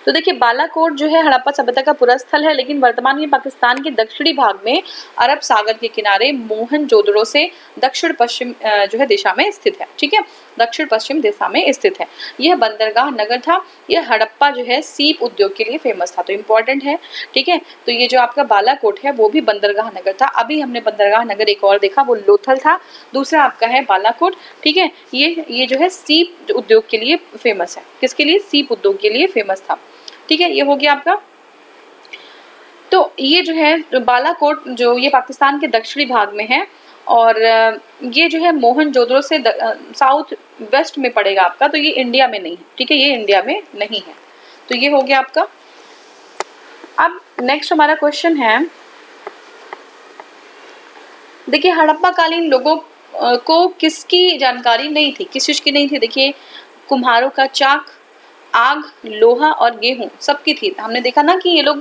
तो देखिए बालाकोट जो है हड़प्पा सभ्यता का पूरा स्थल है, लेकिन वर्तमान में पाकिस्तान के दक्षिणी भाग में अरब सागर के किनारे मोहनजोदड़ो से दक्षिण पश्चिम जो है दिशा में स्थित है, ठीक है, दक्षिण पश्चिम दिशा में स्थित है। यह बंदरगाह नगर था। यह हड़प्पा जो है सीप उद्योग के लिए फेमस था, तो इम्पोर्टेंट है, ठीक है। तो ये जो आपका बालाकोट है वो भी बंदरगाह नगर था। अभी हमने बंदरगाह नगर एक और देखा, वो लोथल था, दूसरा आपका है बालाकोट, ठीक है। ये जो है सीप उद्योग के लिए फेमस है, किसके लिए, सीप उद्योग के लिए फेमस था, ठीक है। ये हो गया आपका। तो ये जो है बालाकोट जो ये पाकिस्तान के दक्षिणी भाग में है, और ये जो है मोहनजोदड़ो से साउथ वेस्ट में पड़ेगा आपका, तो ये इंडिया में नहीं है, ठीक है, ये इंडिया में नहीं है। तो ये हो गया आपका। अब नेक्स्ट हमारा क्वेश्चन है, देखिए हड़प्पा कालीन लोगों को किसकी जानकारी नहीं थी, किस चीज की नहीं थी, देखिए कुम्हारों का चाक, आग, लोहा और गेहूं सबकी थी। हमने देखा ना कि ये लोग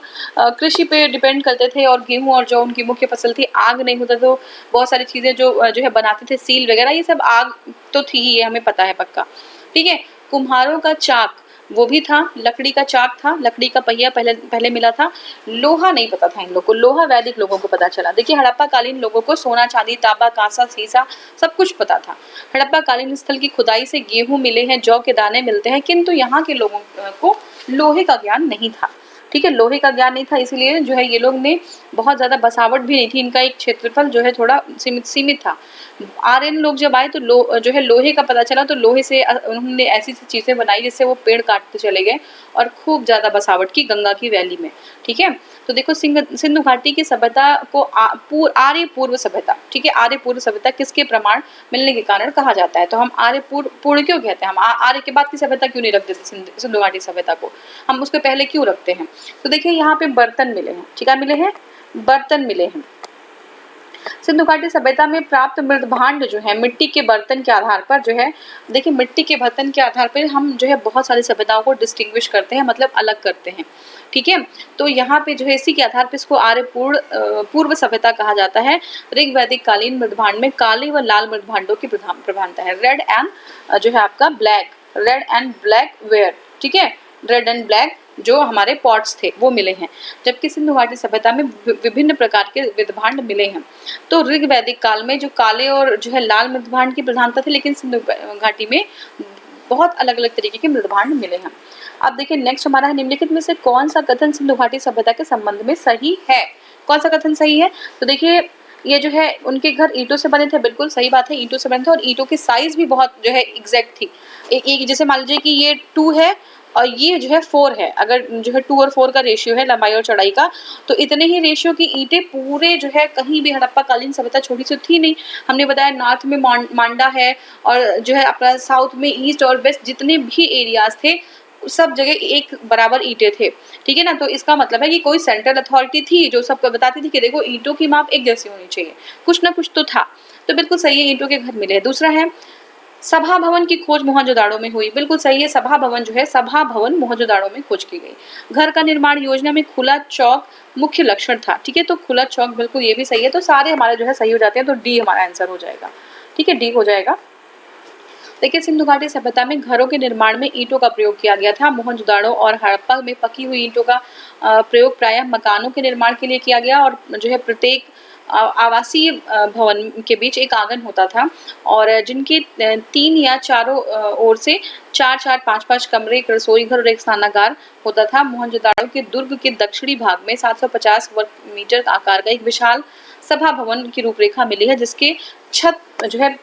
कृषि पे डिपेंड करते थे, और गेहूं और जो उनकी मुख्य फसल थी, आग नहीं होता तो बहुत सारी चीजें जो है बनाते थे, सील वगैरह, ये सब आग तो थी ही, ये हमें पता है पक्का, ठीक है। कुम्हारों का चाक वो भी था, लकड़ी का चाक था, लकड़ी का पहिया पहले मिला था। लोहा नहीं पता था इन लोगों को, लोहा वैदिक लोगों को पता चला। देखिए हड़प्पा कालीन लोगों को सोना, चांदी, तांबा, कांसा, सीसा सब कुछ पता था। हड़प्पा कालीन स्थल की खुदाई से गेहूं मिले हैं, जौ के दाने मिलते हैं, किंतु यहाँ के लोगों को लोहे का ज्ञान नहीं था। ठीक है, लोहे का ज्ञान नहीं था, इसीलिए जो है ये लोग ने बहुत ज़्यादा बसावट भी नहीं थी, इनका एक क्षेत्रफल जो है थोड़ा सीमित था। आर्यन लोग जब आए तो जो है लोहे का पता चला, तो लोहे से उन्होंने ऐसी चीज़ें बनाई जिससे वो पेड़ काटते चले गए और खूब ज़्यादा बसावट की गंगा की वैली में। ठीक है, तो देखो सिंधु घाटी की सभ्यता को आर्य पूर्व सभ्यता, ठीक है, आर्य पूर्व सभ्यता किसके प्रमाण मिलने के कारण कहा जाता है? तो हम आर्य पूर्व क्यों कहते हैं? हम आर्य के बाद की सभ्यता क्यों नहीं रख देते सिंधु घाटी सभ्यता को, हम उसके पहले क्यों रखते हैं? तो देखिए यहाँ पे बर्तन मिले हैं, ठीक है, मिले हैं बर्तन मिले हैं। सिंधु घाटी सभ्यता में प्राप्त मृद भांड जो है मिट्टी के बर्तन के आधार पर जो है, देखिए मिट्टी के बर्तन के आधार पर हम जो है बहुत सारी सभ्यताओं को डिस्टिंग्विश करते हैं, मतलब अलग करते हैं। ठीक है, तो यहाँ पे जो है इसी के आधार पर इसको आर्य पूर्व सभ्यता कहा जाता है। ऋग वैदिक कालीन मृद भांड में काले व लाल मृद भांडों की प्रधानता है। रेड एंड जो है आपका रेड एंड ब्लैक वेयर, ठीक है, रेड एंड ब्लैक जो हमारे पॉट्स थे वो मिले हैं, जबकि सिंधु घाटी सभ्यता में विभिन्न प्रकार के मृदभांड मिले हैं। तो ऋग वैदिक काल में जो काले और जो है लाल मृदभांड की प्रधानता थी, लेकिन सिंधु घाटी में बहुत अलग अलग तरीके के मृदभांड मिले हैं। अब देखिए नेक्स्ट हमारा है, निम्नलिखित में से कौन सा कथन सिंधु घाटी सभ्यता के संबंध में सही है? कौन सा कथन सही है? तो देखिए ये जो है उनके घर ईंटों से बने थे, बिल्कुल सही बात है, ईंटों से बने थे और ईंटों की साइज भी बहुत जो है एग्जैक्ट थी। एक जैसे मान लीजिए कि ये 2 है और ये जो है 4 है, अगर जो है 2 और 4 का रेशियो है लंबाई और चौड़ाई का, तो इतने ही रेशियो की ईंटें पूरे जो है कहीं भी हड़प्पा कालीन सभ्यता छोटी सी थी नहीं। हमने बताया नॉर्थ में मांडा है और जो है अपना साउथ में ईस्ट और वेस्ट जितने भी एरियाज थे सब जगह एक बराबर ईंटें थे। ठीक है ना, तो इसका मतलब है कि कोई सेंट्रल अथॉरिटी थी जो सबको बताती थी कि देखो ईंटों की माप एक जैसी होनी चाहिए, कुछ ना कुछ तो था। तो बिल्कुल सही है, ईंटों के घर मिले। दूसरा है सभा भवन की खोज मोहनजोदाड़ो में हुई, बिल्कुल सही है, सभा भवन जो है सभा भवन मोहनजोदाड़ो में खोज की गई। घर का निर्माण योजना में खुला चौक मुख्य लक्षण था, ठीक है, तो खुला चौक बिल्कुल ये भी सही है। तो सारे हमारे जो है सही हो जाते हैं, तो डी हमारा आंसर हो जाएगा। ठीक है, डी हो जाएगा। देखिए सिंधु घाटी सभ्यता में घरों के निर्माण में ईंटों का प्रयोग किया गया था। मोहनजोदाड़ो और हड़प्पा में पकी हुई ईंटों का प्रयोग प्रायः मकानों के निर्माण के लिए किया गया और जो है प्रत्येक आवासीय भवन के बीच एक आंगन होता था और जिनके 3 या चारों ओर से 4-4, 5-5 कमरे, एक रसोई घर और एक स्नानागार होता था। मोहनजोदाड़ो के दुर्ग के दक्षिणी भाग में 750 वर्ग मीटर आकार का एक विशाल सभा भवन की रूपरेखा मिली है, जिसके छत जो है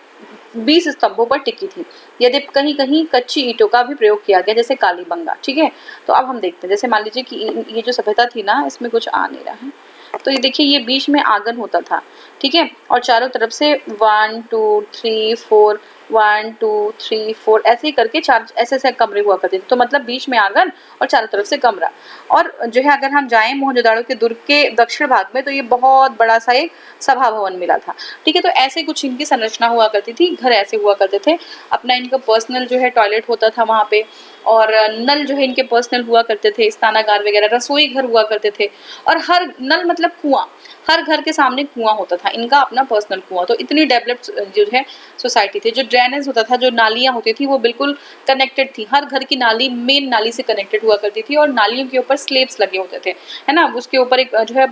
20 स्तंभों पर टिकी थी। यदि कहीं कहीं कच्ची ईंटों का भी प्रयोग किया गया, जैसे कालीबंगा। ठीक है, तो अब हम देखते हैं, जैसे मान लीजिए कि ये जो सभ्यता थी ना, इसमें कुछ आ नहीं रहा है, तो ये देखिए ये बीच में आंगन होता था, ठीक है, और चारों तरफ से 1 2 3 4 1 2 3 4 ऐसे ही करके 4 ऐसे कमरे हुआ करते थे। तो मतलब बीच में आंगन और चारों तरफ से कमरा। और जो है अगर हम जाएं मोहनजोदाड़ो के दुर्ग के दक्षिण भाग में, तो ये बहुत बड़ा सा एक सभा भवन मिला था। ठीक है, तो ऐसे कुछ इनकी संरचना हुआ करती थी, घर ऐसे हुआ करते थे। अपना इनका पर्सनल जो है टॉयलेट होता था वहाँ पे, और नल जो है इनके पर्सनल हुआ करते थे, स्नानागार वगैरह, रसोई घर हुआ करते थे, और हर नल मतलब कुआं, हर घर के सामने कुआं होता था, इनका अपना पर्सनल कुआं। तो इतनी डेवलप्ड जो है सोसाइटी थी। जो ड्रेनेज होता था, जो नालियां होती थी, वो बिल्कुल कनेक्टेड थी। हर घर की नाली मेन नाली से कनेक्टेड हुआ करती थी और नालियों के ऊपर स्लेब्स लगे होते थे, है ना, उसके ऊपर एक जो है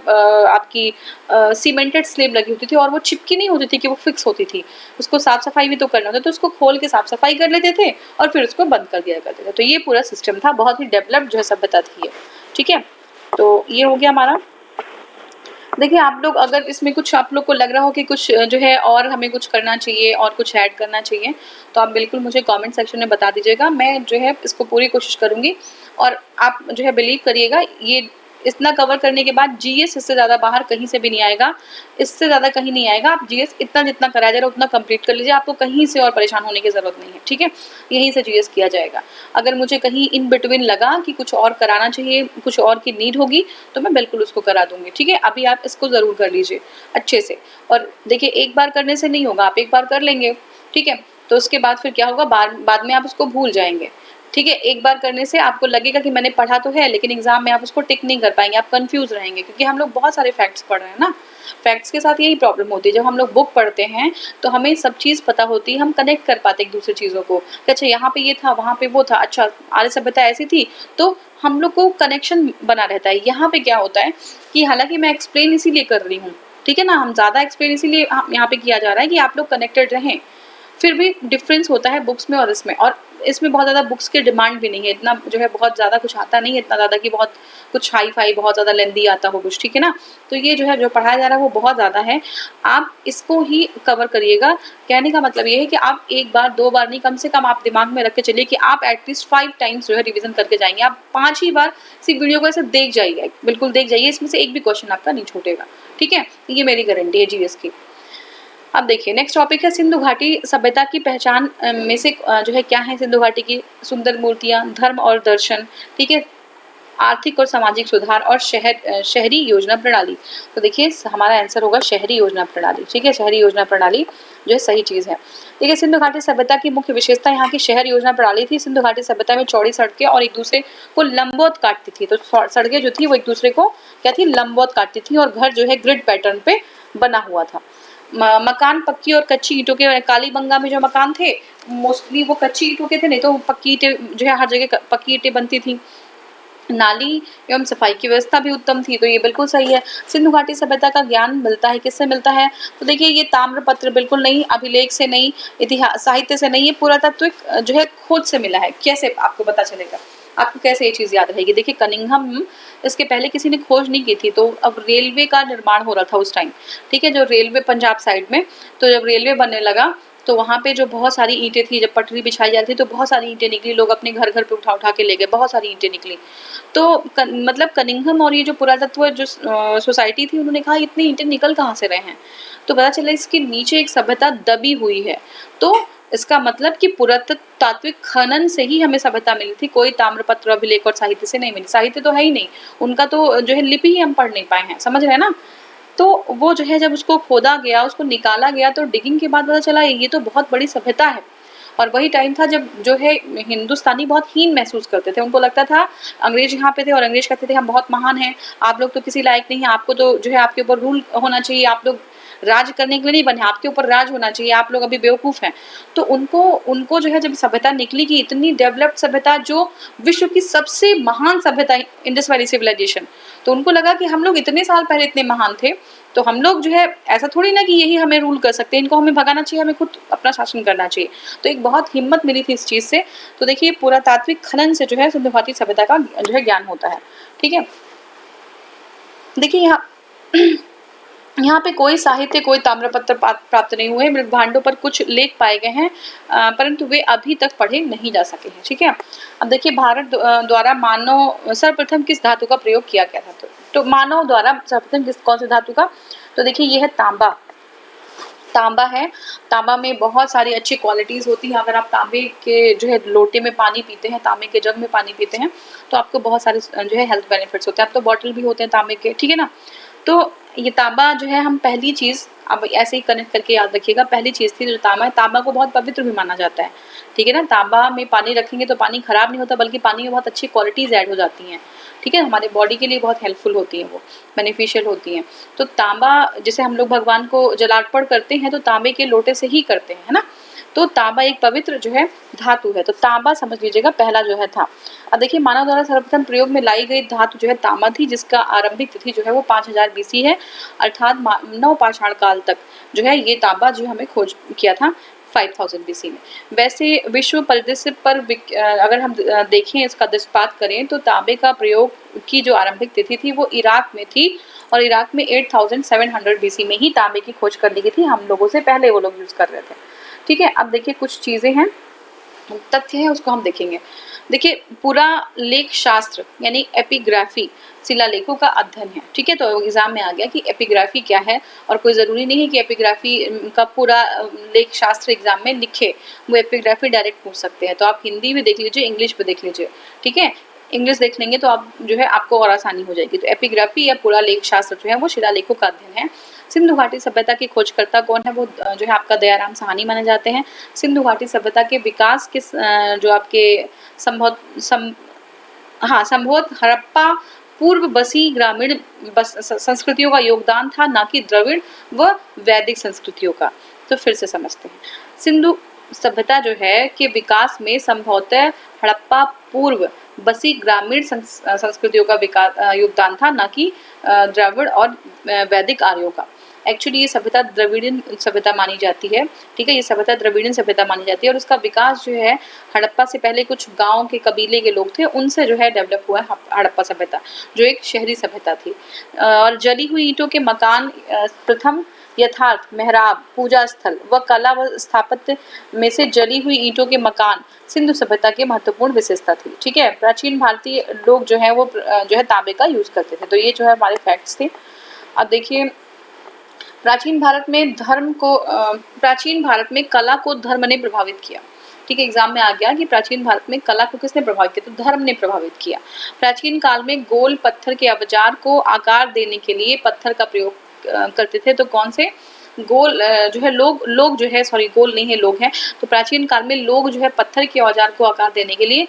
आपकी सीमेंटेड स्लेब लगी होती थी और वो चिपकी नहीं होती थी कि वो फिक्स होती थी, उसको साफ सफाई भी तो करना होता, तो उसको खोल के साफ सफाई कर लेते थे और फिर उसको बंद कर दिया करते थे। तो ये पूरा सिस्टम था, बहुत ही डेवलप्ड जो है सभ्यता थी ये। ठीक है, तो ये हो गया हमारा। देखिए आप लोग अगर इसमें कुछ आप लोग को लग रहा हो कि कुछ जो है और हमें कुछ करना चाहिए और कुछ ऐड करना चाहिए, तो आप बिल्कुल मुझे कमेंट सेक्शन में बता दीजिएगा। मैं जो है इसको पूरी कोशिश करूँगी और आप जो है बिलीव करिएगा, ये इतना कवर करने के बाद जीएस इससे ज़्यादा बाहर कहीं से भी नहीं आएगा, इससे ज़्यादा कहीं नहीं आएगा। आप जीएस इतना जितना कराया जा रहा है उतना कंप्लीट कर लीजिए, आपको कहीं से और परेशान होने की ज़रूरत नहीं है। ठीक है, यहीं से जीएस किया जाएगा। अगर मुझे कहीं इन बिटवीन लगा कि कुछ और कराना चाहिए, कुछ और की नीड होगी, तो मैं बिल्कुल उसको करा दूंगी। ठीक है, अभी आप इसको ज़रूर कर लीजिए अच्छे से। और देखिए एक बार करने से नहीं होगा, आप एक बार कर लेंगे, ठीक है, तो उसके बाद फिर क्या होगा, बाद में आप उसको भूल जाएंगे। ठीक है, एक बार करने से आपको लगेगा कि मैंने पढ़ा तो है, लेकिन एग्जाम में आप उसको टिक नहीं कर पाएंगे, आप कंफ्यूज रहेंगे, क्योंकि हम लोग बहुत सारे फैक्ट्स पढ़ रहे हैं ना। फैक्ट्स के साथ यही प्रॉब्लम होती है, जब हम लोग बुक पढ़ते हैं तो हमें सब चीज़ पता होती है, हम कनेक्ट कर पाते एक दूसरी चीज़ों को, अच्छा यहाँ पे ये था, वहाँ पे वो था, अच्छा आर्य सभ्यता ऐसी थी, तो हम लोग को कनेक्शन बना रहता है। यहाँ पे क्या होता है कि हालांकि मैं एक्सप्लेन इसीलिए कर रही हूँ, ठीक है ना, हम ज़्यादा एक्सप्लेन इसीलिए यहाँ पे किया जा रहा है कि आप लोग कनेक्टेड रहें। फिर भी डिफरेंस होता है बुक्स में और इसमें, और इसमें बहुत ज़्यादा बुक्स की डिमांड भी नहीं है, इतना जो है बहुत ज़्यादा कुछ आता नहीं है, इतना ज़्यादा कि बहुत कुछ हाई फाई बहुत ज़्यादा लेंदी आता हो कुछ, ठीक है ना। तो ये जो है जो पढ़ाया जा रहा है वो बहुत ज़्यादा है, आप इसको ही कवर करिएगा। कहने का मतलब ये है कि आप एक बार 2 बार नहीं, कम से कम आप दिमाग में रख के चलिए कि आप एटलीस्ट 5 टाइम्स जो है रिवीजन करके जाएंगे। आप 5 ही बार इसी वीडियो को ऐसे देख जाइए, बिल्कुल देख जाइए, इसमें से एक भी क्वेश्चन आपका नहीं छूटेगा, ठीक है। ये मेरी गारंटी है जीएस की। अब देखिए नेक्स्ट टॉपिक है सिंधु घाटी सभ्यता की पहचान में से जो है क्या है सिंधु घाटी की? सुंदर मूर्तियां, धर्म और दर्शन, ठीक है, आर्थिक और सामाजिक सुधार और शहरी योजना प्रणाली। तो देखिए हमारा आंसर होगा शहरी योजना प्रणाली, ठीक है, शहरी योजना प्रणाली जो है सही चीज है। देखिए सिंधु घाटी सभ्यता की मुख्य विशेषता यहाँ की शहर योजना प्रणाली थी। सिंधु घाटी सभ्यता में चौड़ी सड़कें और एक दूसरे को लंबवत काटती थी, तो सड़कें जो थी वो एक दूसरे को क्या थी, लंबवत काटती थी, और घर जो है ग्रिड पैटर्न पे बना हुआ था। मकान पक्की और कच्ची ईंटों के, कालीबंगा में जो मकान थे मोस्टली वो कच्ची ईंटों के थे, नहीं तो पक्की ईंटें जो है हर जगह पक्की ईंटें बनती थी। नाली एवं सफाई की व्यवस्था भी उत्तम थी, तो ये बिल्कुल सही है। सिंधु घाटी सभ्यता का ज्ञान मिलता है, किससे मिलता है? तो देखिए ये ताम्रपत्र बिल्कुल नहीं, अभिलेख से नहीं, इतिहास साहित्य से नहीं, ये पुरातात्विक जो है खोज से मिला है। कैसे आपको पता चलेगा, आपको कैसे ये चीज याद रहेगी? देखिए कनिंघम इसके पहले किसी ने खोज नहीं की थी, तो अब रेलवे का निर्माण हो रहा था उस टाइम, ठीक है, जो रेलवे पंजाब साइड में, तो जब रेलवे बनने लगा तो वहाँ पे जो बहुत सारी ईंटें थी, जब पटरी बिछाई जाती थी तो बहुत सारी ईंटें निकली, लोग अपने घर घर पे उठा उठा के ले गए, बहुत सारी ईंटें निकली। तो मतलब कनिंघम और ये जो पुरातत्व जो सोसाइटी थी, उन्होंने कहा इतनी ईंटें निकल कहाँ से रहे हैं, तो पता चला इसके नीचे एक सभ्यता दबी हुई है। तो इसका मतलब कि पुरातात्विक खनन से ही हमें सभ्यता मिली थी, कोई ताम्रपत्र अभिलेख और साहित्य से नहीं मिली। साहित्य तो है ही नहीं, उनका तो जो है लिपि ही हम पढ़ नहीं पाए हैं, समझ रहे हैं ना। तो वो जो है जब उसको खोदा गया, उसको निकाला गया, तो डिगिंग के बाद पता चला ये तो बहुत बड़ी सभ्यता है। और वही टाइम था जब जो है हिंदुस्तानी बहुत हीन महसूस करते थे, उनको लगता था अंग्रेज यहाँ पे थे और अंग्रेज कहते थे हम बहुत महान हैं, आप लोग तो किसी लायक नहीं है, आपको तो जो है आपके ऊपर रूल होना चाहिए, आप लोग राज करने के लिए नहीं बने, आपके ऊपर राज होना चाहिए, आप लोग अभी बेवकूफ हैं। तो उनको जो है जब सभ्यता निकली कि इतनी डेवलप्ड सभ्यता जो विश्व की सबसे महान सभ्यता इंडस वैली सिविलाइजेशन, तो उनको लगा कि हम लोग इतने साल पहले इतने महान थे, तो हम लोग जो है ऐसा थोड़ी ना कि यही हमें रूल कर सकते हैं, इनको हमें भगाना चाहिए, हमें खुद अपना शासन करना चाहिए। तो एक बहुत हिम्मत मिली थी इस चीज से। तो देखिए पुरातात्विक खनन से जो है सिंधु घाटी सभ्यता का जो है ज्ञान होता है, ठीक है। देखिए यहाँ पे कोई साहित्य, कोई ताम्रपत्र प्राप्त नहीं हुए, मृदभांडों पर कुछ लेख पाए गए हैं, परंतु वे अभी तक पढ़े नहीं जा सके हैं, ठीक है। अब देखिए भारत द्वारा मानव सर्वप्रथम किस धातु का प्रयोग किया गया था? तो मानव द्वारा सर्वप्रथम कौन से धातु का? तो देखिए ये है तांबा। तांबा है, तांबा में बहुत सारी अच्छी क्वालिटीज होती हैं। अगर आप तांबे के जो है लोटे में पानी पीते हैं, तांबे के जग में पानी पीते हैं, तो आपको बहुत सारे जो है हेल्थ बेनिफिट्स होते हैं। अब तो बॉटल भी होते हैं तांबे के, ठीक है ना। तो ये तांबा जो है, हम पहली चीज अब ऐसे ही कनेक्ट करके याद रखिएगा, पहली चीज थी जो तांबा है, तांबा को बहुत पवित्र भी माना जाता है, ठीक है ना। तांबा में पानी रखेंगे तो पानी खराब नहीं होता, बल्कि पानी में बहुत अच्छी क्वालिटीज ऐड हो जाती हैं, ठीक है, हमारे बॉडी के लिए बहुत हेल्पफुल होती है, वो बेनिफिशियल होती हैं। तो तांबा जैसे हम लोग भगवान को जलार्पण करते हैं तो तांबे के लोटे से ही करते हैं, है ना। तो तांबा एक पवित्र जो है धातु है, तो तांबा समझ लीजिएगा पहला जो है था। अब देखिए मानव द्वारा सर्वप्रथम प्रयोग में लाई गई धातु जो है तांबा थी, जिसका आरंभिक तिथि जो है वो 5000 बीसी है, अर्थात नवपाषाण काल तक जो है ये तांबा जो हमें खोज किया था 5000 बीसी में। वैसे विश्व परिदृश्य पर अगर हम देखें, इसका दृष्टिपात करें, तो तांबे का प्रयोग की जो आरंभिक तिथि थी वो इराक में थी, और इराक में 8700 बीसी में ही तांबे की खोज कर ली गई थी, हम लोगों से पहले वो लोग यूज कर रहे थे, ठीक है। अब देखिए कुछ चीजें हैं, तथ्य है, उसको हम देखेंगे। देखिए पूरा लेख शास्त्र यानी एपिग्राफी शिलालेखों का अध्ययन है, ठीक है। तो एग्जाम में आ गया कि एपिग्राफी क्या है, और कोई जरूरी नहीं है कि एपिग्राफी का पूरा लेख शास्त्र एग्जाम में लिखे, वो एपिग्राफी डायरेक्ट पूछ सकते हैं। तो आप हिंदी भी देख लीजिए, इंग्लिश भी देख लीजिए, ठीक है। इंग्लिश देख लेंगे तो आप जो है आपको और आसानी हो जाएगी। तो एपिग्राफी या पूरा लेख शास्त्र जो है वो शिलालेखों का अध्ययन है। सिंधु घाटी सभ्यता की खोजकर्ता कौन है? वो जो है आपका दयाराम साहनी माने जाते हैं। सिंधु घाटी सभ्यता के विकास के जो आपके संभवत हड़प्पा पूर्व बसी ग्रामीण संस्कृतियों का योगदान था, ना कि द्रविड़ व वैदिक संस्कृतियों का। तो फिर से समझते हैं, सिंधु सभ्यता जो है के विकास में संभवतः हड़प्पा पूर्व बसी ग्रामीण संस्कृतियों का विकास योगदान था, ना कि द्रविड़ और वैदिक आर्यों का। एक्चुअली ये सभ्यता द्रविडियन सभ्यता मानी जाती है, ठीक है, ये सभ्यता द्रविडियन सभ्यता मानी जाती है और उसका विकास जो है हड़प्पा से पहले कुछ गाँव के कबीले के लोग थे उनसे जो है डेवलप हुआ है हड़प्पा सभ्यता, जो एक शहरी सभ्यता थी। और जली हुई ईंटों के मकान प्रथम यथार्थ मेहराब पूजा स्थल व कला व स्थापत्य में से जली हुई ईंटों के मकान सिंधु सभ्यता की महत्वपूर्ण विशेषता थी, ठीक है। प्राचीन भारतीय लोग जो है वो जो है तांबे का यूज करते थे। तो ये जो है हमारे फैक्ट्स थे। अब देखिए प्राचीन भारत में कला को धर्म ने प्रभावित किया, ठीक है। एग्जाम में आ गया कि प्राचीन भारत में कला को किसने प्रभावित किया, तो धर्म ने प्रभावित किया। प्राचीन काल में गोल पत्थर के औजार को आकार देने के लिए पत्थर का प्रयोग करते थे। तो कौन से गोल जो है लोग जो है सॉरी गोल नहीं है लोग हैं। तो प्राचीन काल में लोग जो है पत्थर के औजार को आकार देने के लिए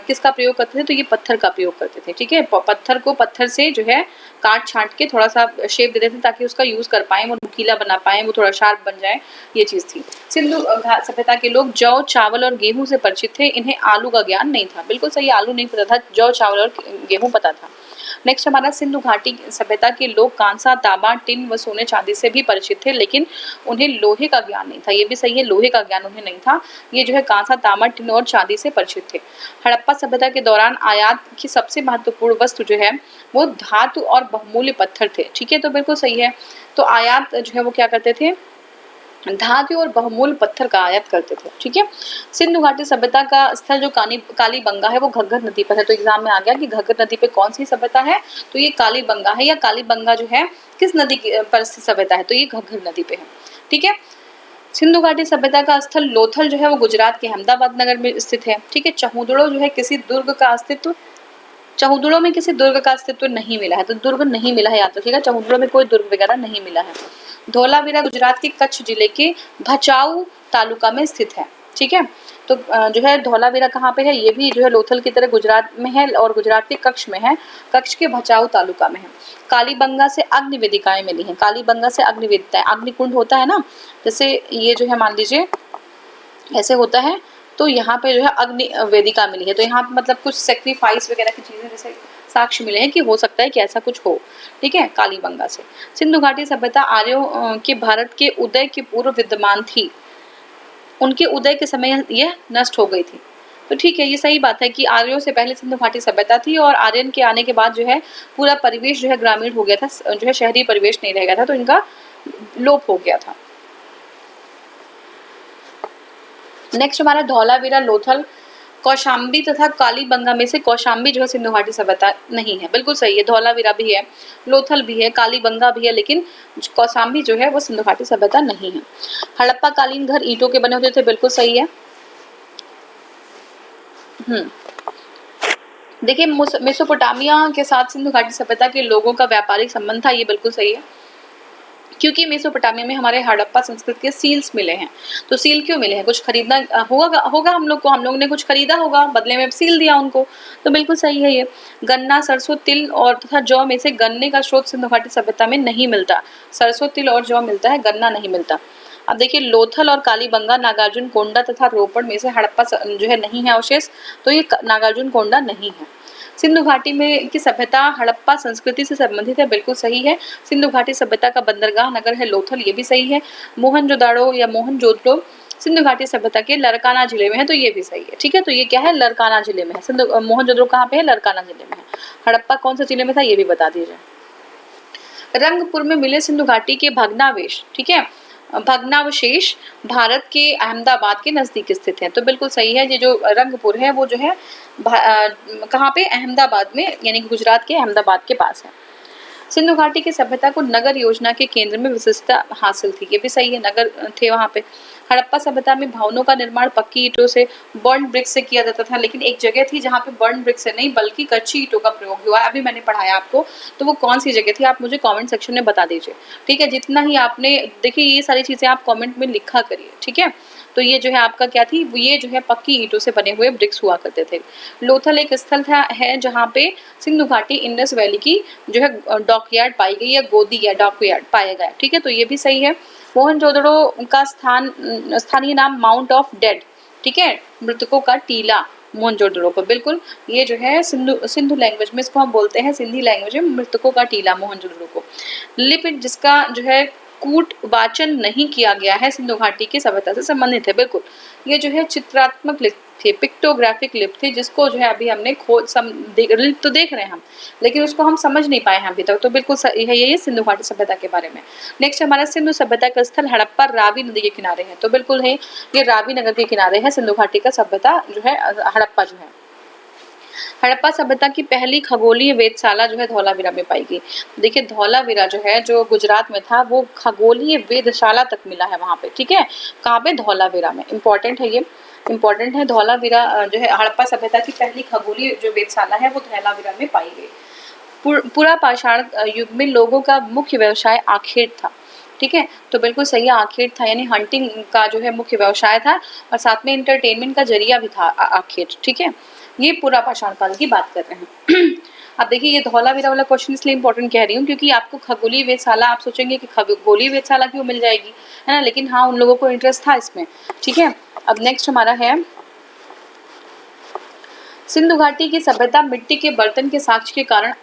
किसका प्रयोग करते थे, तो ये पत्थर का प्रयोग करते थे, ठीक है। पत्थर से जो है काट छांट के थोड़ा सा शेप दे देते थे ताकि उसका यूज कर पाए, वो नुकीला बना पाए, वो थोड़ा शार्प बन जाए, ये चीज थी। सिंधु सभ्यता के लोग जौ चावल और गेहूं से परिचित थे, इन्हें आलू का ज्ञान नहीं था। बिल्कुल सही, आलू नहीं पता था, जौ चावल और गेहूं पता था। नेक्स्ट हमारा सिंधु घाटी सभ्यता के लोग कांसा तांबा टिन व सोने चांदी से भी परिचित थे, लेकिन उन्हें लोहे का ज्ञान नहीं था। ये भी सही है, लोहे का ज्ञान उन्हें नहीं था। ये जो है कांसा तांबा टिन और चांदी से परिचित थे। हड़प्पा सभ्यता के दौरान आयात की सबसे महत्वपूर्ण वस्तु जो है वो धातु और बहुमूल्य पत्थर थे, ठीक है। तो बिल्कुल सही है। तो आयात जो है वो क्या करते थे, धातु और बहुमूल्य पत्थर का आयात करते थे, ठीक है। सिंधु घाटी सभ्यता का स्थल जो कालीबंगा है वो घग्गर नदी पर है। तो एग्जाम में आ गया कि घग्गर नदी पे कौन सी सभ्यता है, तो ये कालीबंगा है। या कालीबंगा जो है किस नदी पर स्थित सभ्यता है, तो ये घग्गर नदी पे है, ठीक है। सिंधु घाटी सभ्यता का स्थल लोथल जो है वो गुजरात के अहमदाबाद नगर में स्थित है, ठीक है। चहुदड़ो जो है किसी दुर्ग का अस्तित्व, चहुदड़ो में किसी दुर्ग का अस्तित्व नहीं मिला है, तो दुर्ग नहीं मिला है, याद रखिएगा चहुदड़ो में कोई दुर्ग वगैरह नहीं मिला है। धौलावीरा गुजरात के कच्छ जिले के भचाऊ तालुका में स्थित है, ठीक है। तो जो है धौलावीरा कहाँ पे है, ये भी जो है लोथल की तरह गुजरात में है और गुजरात के कच्छ में है, कच्छ के भचाऊ तालुका में है। कालीबंगा से अग्नि वेदिकाएं मिली हैं, कालीबंगा से अग्नि वेदिकाएं, अग्निकुंड होता है ना, जैसे ये जो है मान लीजिए ऐसे होता है, तो यहाँ पे जो है अग्नि वेदिका मिली है। तो यहाँ पे मतलब कुछ सेक्रीफाइस वगैरह की चीजें जैसे साक्ष्य मिले हैं कि हो सकता है कि ऐसा कुछ हो, ठीक है, कालीबंगा से। सिंधु घाटी सभ्यता आर्यों के भारत के उदय के पूर्व विद्यमान थी, उनके उदय के समय यह नष्ट हो गई थी। तो ठीक है, ये सही बात है कि आर्यों से पहले सिंधु घाटी सभ्यता थी और आर्यन के आने के बाद जो है पूरा परिवेश जो है ग्रामीण हो गया था, जो है शहरी परिवेश नहीं रह गया था, तो इनका लोप हो गया था। नेक्स्ट हमारा धौलावीरा लोथल कौशाम्बी तथा कालीबंगा में से कौशाम्बी जो है सिंधु घाटी सभ्यता नहीं है। बिल्कुल सही है, धौलावीरा भी है, लोथल भी है, कालीबंगा भी है, लेकिन कौशाम्बी जो है वो सिंधु घाटी सभ्यता नहीं है। हड़प्पा कालीन घर ईंटों के बने होते थे, बिल्कुल सही है। देखिए मेसोपोटामिया के साथ सिंधु घाटी सभ्यता के लोगों का व्यापारिक संबंध था, ये बिल्कुल सही है, क्योंकि मेसोपोटामिया में हमारे हड़प्पा संस्कृति के सील्स मिले हैं। तो सील क्यों मिले हैं, कुछ खरीदना होगा हम लोग ने कुछ खरीदा होगा, बदले में सील दिया उनको, तो बिल्कुल सही है ये। गन्ना सरसों तिल और तथा जौ में से गन्ने का स्रोत सिंधु घाटी सभ्यता में नहीं मिलता, सरसों तिल और जौ मिलता है, गन्ना नहीं मिलता। अब देखिए लोथल और कालीबंगा नागार्जुन कोंडा तथा रोपड़ में से हड़प्पा जो है नहीं है अवशेष, तो ये नागार्जुन कोंडा नहीं है। सिंधु घाटी में की सभ्यता हड़प्पा संस्कृति से संबंधित है, बिल्कुल सही है। सिंधु घाटी सभ्यता का बंदरगाह नगर है लोथल, ये भी सही है। मोहनजोदाड़ो या मोहनजोदड़ो सिंधु घाटी सभ्यता के लरकाना जिले में है, तो ये भी सही है, ठीक है। तो ये क्या है, लरकाना जिले में है। मोहनजोदड़ो कहाँ पे है, लरकाना जिले में है। हड़प्पा कौन से जिले में था, ये भी बता दीजिए। रंगपुर में मिले सिंधु घाटी के भग्नावशेष, ठीक है, भग्नावशेष भारत के अहमदाबाद के नजदीक स्थित है, तो बिल्कुल सही है। ये जो रंगपुर है वो जो है कहाँ पे, अहमदाबाद में, यानी कि गुजरात के अहमदाबाद के पास है। सिंधु घाटी की सभ्यता को नगर योजना के केंद्र में विशिष्टता हासिल थी, ये भी सही है, नगर थे वहाँ पे। हड़प्पा सभ्यता में भवनों का निर्माण पक्की ईंटों से, बर्न ब्रिक से किया जाता था, लेकिन एक जगह थी जहाँ पे बर्न ब्रिक से नहीं बल्कि कच्ची ईंटों का प्रयोग हुआ है, अभी मैंने पढ़ाया आपको, तो वो कौन सी जगह थी आप मुझे कमेंट सेक्शन में बता दीजिए, ठीक है। जितना ही आपने देखिए ये सारी चीजें आप कमेंट में लिखा करिए, ठीक है। तो ये जो है आपका क्या थी, ये जो है पक्की ईंटों से बने हुए ब्रिक्स हुआ करते थे। लोथल एक स्थल है जहाँ पे सिंधु घाटी इंडस वैली की जो है डॉकयार्ड पाई गई, या गोदी या डॉकयार्ड पाया गया, ठीक है, तो ये भी सही है। मोहनजोदड़ो का स्थानीय नाम माउंट ऑफ डेड, ठीक है, मृतकों का टीला, मोहनजोदड़ो को, बिल्कुल ये जो है सिंधु लैंग्वेज में इसको हम बोलते हैं, सिंधी लैंग्वेज में मृतकों का टीला मोहनजोदड़ो को। लिपि जिसका जो है कूटवाचन नहीं किया गया है सिंधु घाटी की सभ्यता से संबंधित है। बिल्कुल, ये जो है चित्रात्मक लिपि थी, पिक्टोग्राफिक लिपि थी, जिसको जो है अभी हमने लिपि तो देख रहे हैं हम, लेकिन उसको हम समझ नहीं पाए हैं अभी तक। तो बिल्कुल सही है ये सिंधु घाटी सभ्यता के बारे में। नेक्स्ट हमारा सिंधु सभ्यता का स्थल हड़प्पा रावी नदी के किनारे है। तो बिल्कुल है, ये रावी नगर के किनारे है सिंधु घाटी का सभ्यता जो है, हड़प्पा जो है। हड़प्पा सभ्यता की पहली खगोलीय वेधशाला जो है धौलावीरा में पाई गई। देखिए धौलावीरा जो है, जो गुजरात में था, वो खगोलीय वेधशाला तक मिला है वहां पे। ठीक है, कहाँ पे? धौलावीरा में। इंपॉर्टेंट है ये, इंपॉर्टेंट है। धौलावीरा जो है हड़प्पा सभ्यता की पहली खगोलीय जो वेधशाला है वो धौलावीरा में पाई गई। पूरा पाषाण युग में लोगों का मुख्य व्यवसाय आखेट था। ठीक है, तो बिल्कुल सही है, आखेट था, यानी हंटिंग का जो है मुख्य व्यवसाय था, और साथ में इंटरटेनमेंट का जरिया भी था आखेट। ठीक है, ये पूरा पाषाण काल की बात कर रहे हैं। अब देखिए ये धौलावीरा वाला क्वेश्चन इसलिए इंपॉर्टेंट कह रही हूँ क्योंकि आपको खगोलीय वेधशाला, आप सोचेंगे कि खगोलीय वेधशाला क्यों मिल जाएगी, है ना, लेकिन हाँ उन लोगों को इंटरेस्ट था इसमें। ठीक है, अब नेक्स्ट हमारा है सिंधु घाटी की सभ्यता मिट्टी के बर्तन के साक्ष्य के कारण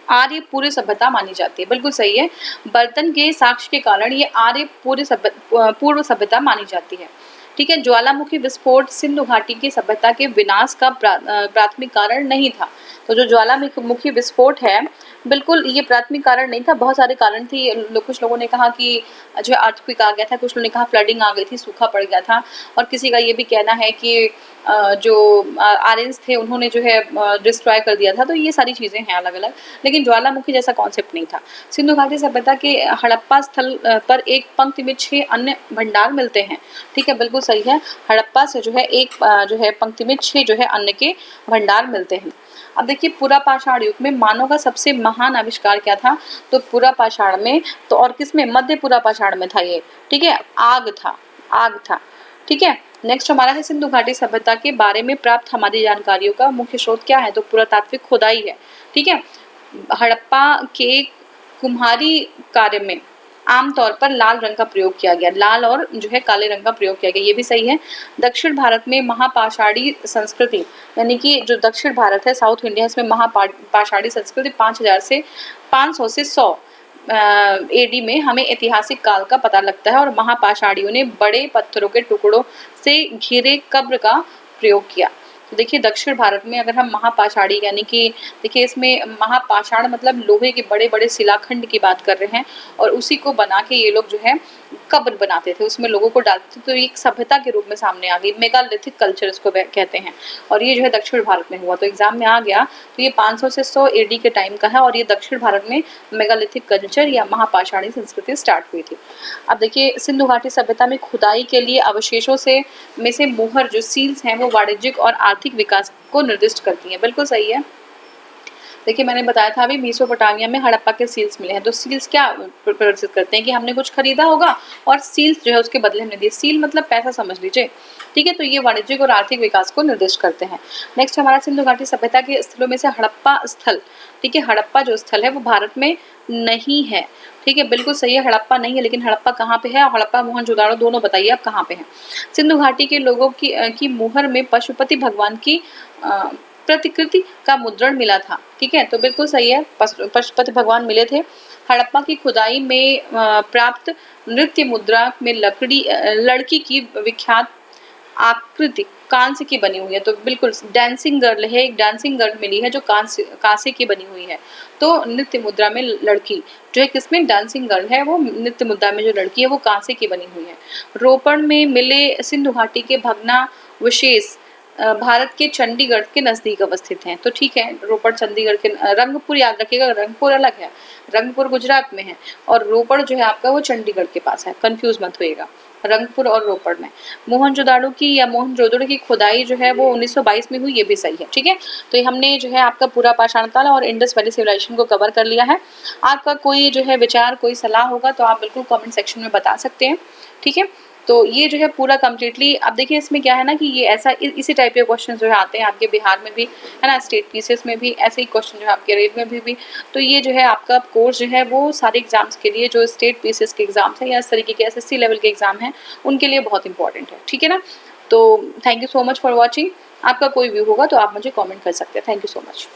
आर्य पूर्व सभ्यता मानी जाती है। बिल्कुल सही है, बर्तन के साक्ष्य के कारण ये आर्य पूर्व सभ्यता मानी जाती है। ठीक है, ज्वालामुखी विस्फोट सिंधु घाटी की सभ्यता के विनाश का प्राथमिक कारण नहीं था। तो जो ज्वालामुखी विस्फोट है, बिल्कुल ये प्राथमिक कारण नहीं था, बहुत सारे कारण थे। कुछ लोगों ने कहा कि जो अर्थक्वेक आ गया था, कुछ लोगों ने कहा फ्लडिंग आ गई थी, सूखा पड़ गया था, और किसी का ये भी कहना है कि जो आर्यंस थे उन्होंने जो है डिस्ट्रॉय कर दिया था। तो ये सारी चीज़ें हैं अलग अलग, लेकिन ज्वालामुखी जैसा कॉन्सेप्ट नहीं था। सिंधु घाटी सभ्यता के हड़प्पा स्थल पर एक पंक्ति में 6 अन्य भंडार मिलते हैं। ठीक है, बिल्कुल सही है, हड़प्पा से जो है एक जो है पंक्ति में 6 जो है अन्न के भंडार मिलते हैं। अब देखिए पूरा पाषाण युग में मानव का सबसे महान आविष्कार क्या था? तो पूरा पाषाण में, तो और किसमें? मध्य पूरा पाषाण में था ये। ठीक है, आग था, आग था। ठीक है, नेक्स्ट हमारा है सिंधु घाटी सभ्यता के बारे में प्राप्त हमारी जानकारियों का मुख्य स्रोत क्या है? तो पुरातात्विक खुदाई है। ठीक है, हड़प्पा के कुम्हारी कार्य में आमतौर पर लाल रंग का प्रयोग किया गया, लाल और जो है काले रंग का प्रयोग किया गया, ये भी सही है। दक्षिण भारत में महापाषाणी संस्कृति, यानी कि जो दक्षिण भारत है, साउथ इंडिया, इसमें महापाषाणी संस्कृति 500 से 100 एडी में हमें ऐतिहासिक काल का पता लगता है, और महापाषाणियों ने बड़े पत्थरों के टुकड़ों से घिरे कब्र का प्रयोग किया। तो देखिए दक्षिण भारत में अगर हम महापाषाणी, यानी कि देखिए इसमें महापाषाण मतलब लोहे के बड़े बड़े शिलाखंड की बात कर रहे हैं, और उसी को बना के ये लोग जो है कब्र बनाते थे, उसमें लोगों को डालते थे। तो एक सभ्यता के रूप में सामने आ गई, मेगालिथिक कल्चर इसको कहते हैं, और ये जो है दक्षिण भारत में हुआ। तो एग्जाम में आ गया, तो ये 500 से 100 एडी के टाइम का है, और ये दक्षिण भारत में मेगालिथिक कल्चर या महापाषाणी संस्कृति स्टार्ट हुई थी। अब देखिए सिंधु घाटी सभ्यता में खुदाई के लिए अवशेषों में से मोहर, जो सील्स हैं, वो वाणिज्यिक और आर्थिक विकास को निर्दिष्ट करती हैं। बिल्कुल सही है। देखिए मैंने बताया था अभी मेसोपोटामिया में हड़प्पा के सील्स मिले हैं। तो सील्स क्या प्रदर्शित करते हैं कि हमने कुछ खरीदा होगा और सील्स जो है उसके बदले हमने दिए। सील मतलब पैसा समझ लीजिए। ठीक है, तो ये वाणिज्यिक और आर्थिक विकास को निर्दिष्ट करते हैं। नेक्स्ट हमारा सिंधु घाटी सभ्यता के स्थलों में से हड़प्पा स्थल। ठीक है, हड़प्पा जो स्थल है वो भारत में नहीं है। ठीक है, बिल्कुल सही है, हड़प्पा नहीं है, लेकिन हड़प्पा कहाँ पे है? हड़प्पा मोहनजोदाड़ो, दोनों बताइए आप कहाँ पे है। सिंधु घाटी के लोगों की मुहर में पशुपति भगवान की प्रतिकृति का मुद्रण मिला था। ठीक है, तो बिल्कुल सही है, पशुपति भगवान मिले थे। हड़प्पा की खुदाई में प्राप्त नृत्य मुद्रा में लड़की की विख्यात आकृति कांस्य की बनी हुई है। तो बिल्कुल डांसिंग गर्ल है, एक डांसिंग गर्ल मिली है जो कांस्य की बनी हुई है। तो नृत्य मुद्रा में लड़की जो है किसमें? डांसिंग गर्ल है, वो नृत्य मुद्रा में जो लड़की है वो कांस्य की बनी हुई है। रोपण में मिले सिंधु घाटी के भग्नावशेष भारत के चंडीगढ़ के नजदीक अवस्थित हैं। तो ठीक है, रोपड़ चंडीगढ़ के, रंगपुर याद रखिएगा, रंगपुर अलग है, रंगपुर गुजरात में है, और रोपड़ जो है आपका वो चंडीगढ़ के पास है, कंफ्यूज मत होइएगा, रंगपुर और रोपड़ में। मोहनजोदाड़ो की या मोहनजोदड़ो की खुदाई जो है वो 1922 में हुई, ये भी सही है। ठीक है, तो ये हमने जो है आपका पूरा पाषाण काल और इंडस वैली सिविलाइजेशन को कवर कर लिया है। आपका कोई जो है विचार, कोई सलाह होगा तो आप बिल्कुल कमेंट सेक्शन में बता सकते हैं। ठीक है, तो ये जो है पूरा कम्प्लीटली, अब देखिए इसमें क्या है ना कि ये ऐसा इसी टाइप के क्वेश्चन जो है आते हैं आपके बिहार में भी, है ना, स्टेट पीसीएस में भी ऐसे ही क्वेश्चन जो है आपके रेल में भी। तो ये जो है आपका कोर्स जो है वो सारे एग्जाम्स के लिए, जो स्टेट पीसीएस के एग्जाम्स हैं या इस तरीके के एसएससी लेवल के एग्जाम हैं, उनके लिए बहुत इंपॉर्टेंट है। ठीक है ना, तो thank you so much for watching. आपका कोई व्यू होगा तो आप मुझे कॉमेंट कर सकते हैं। Thank you so much.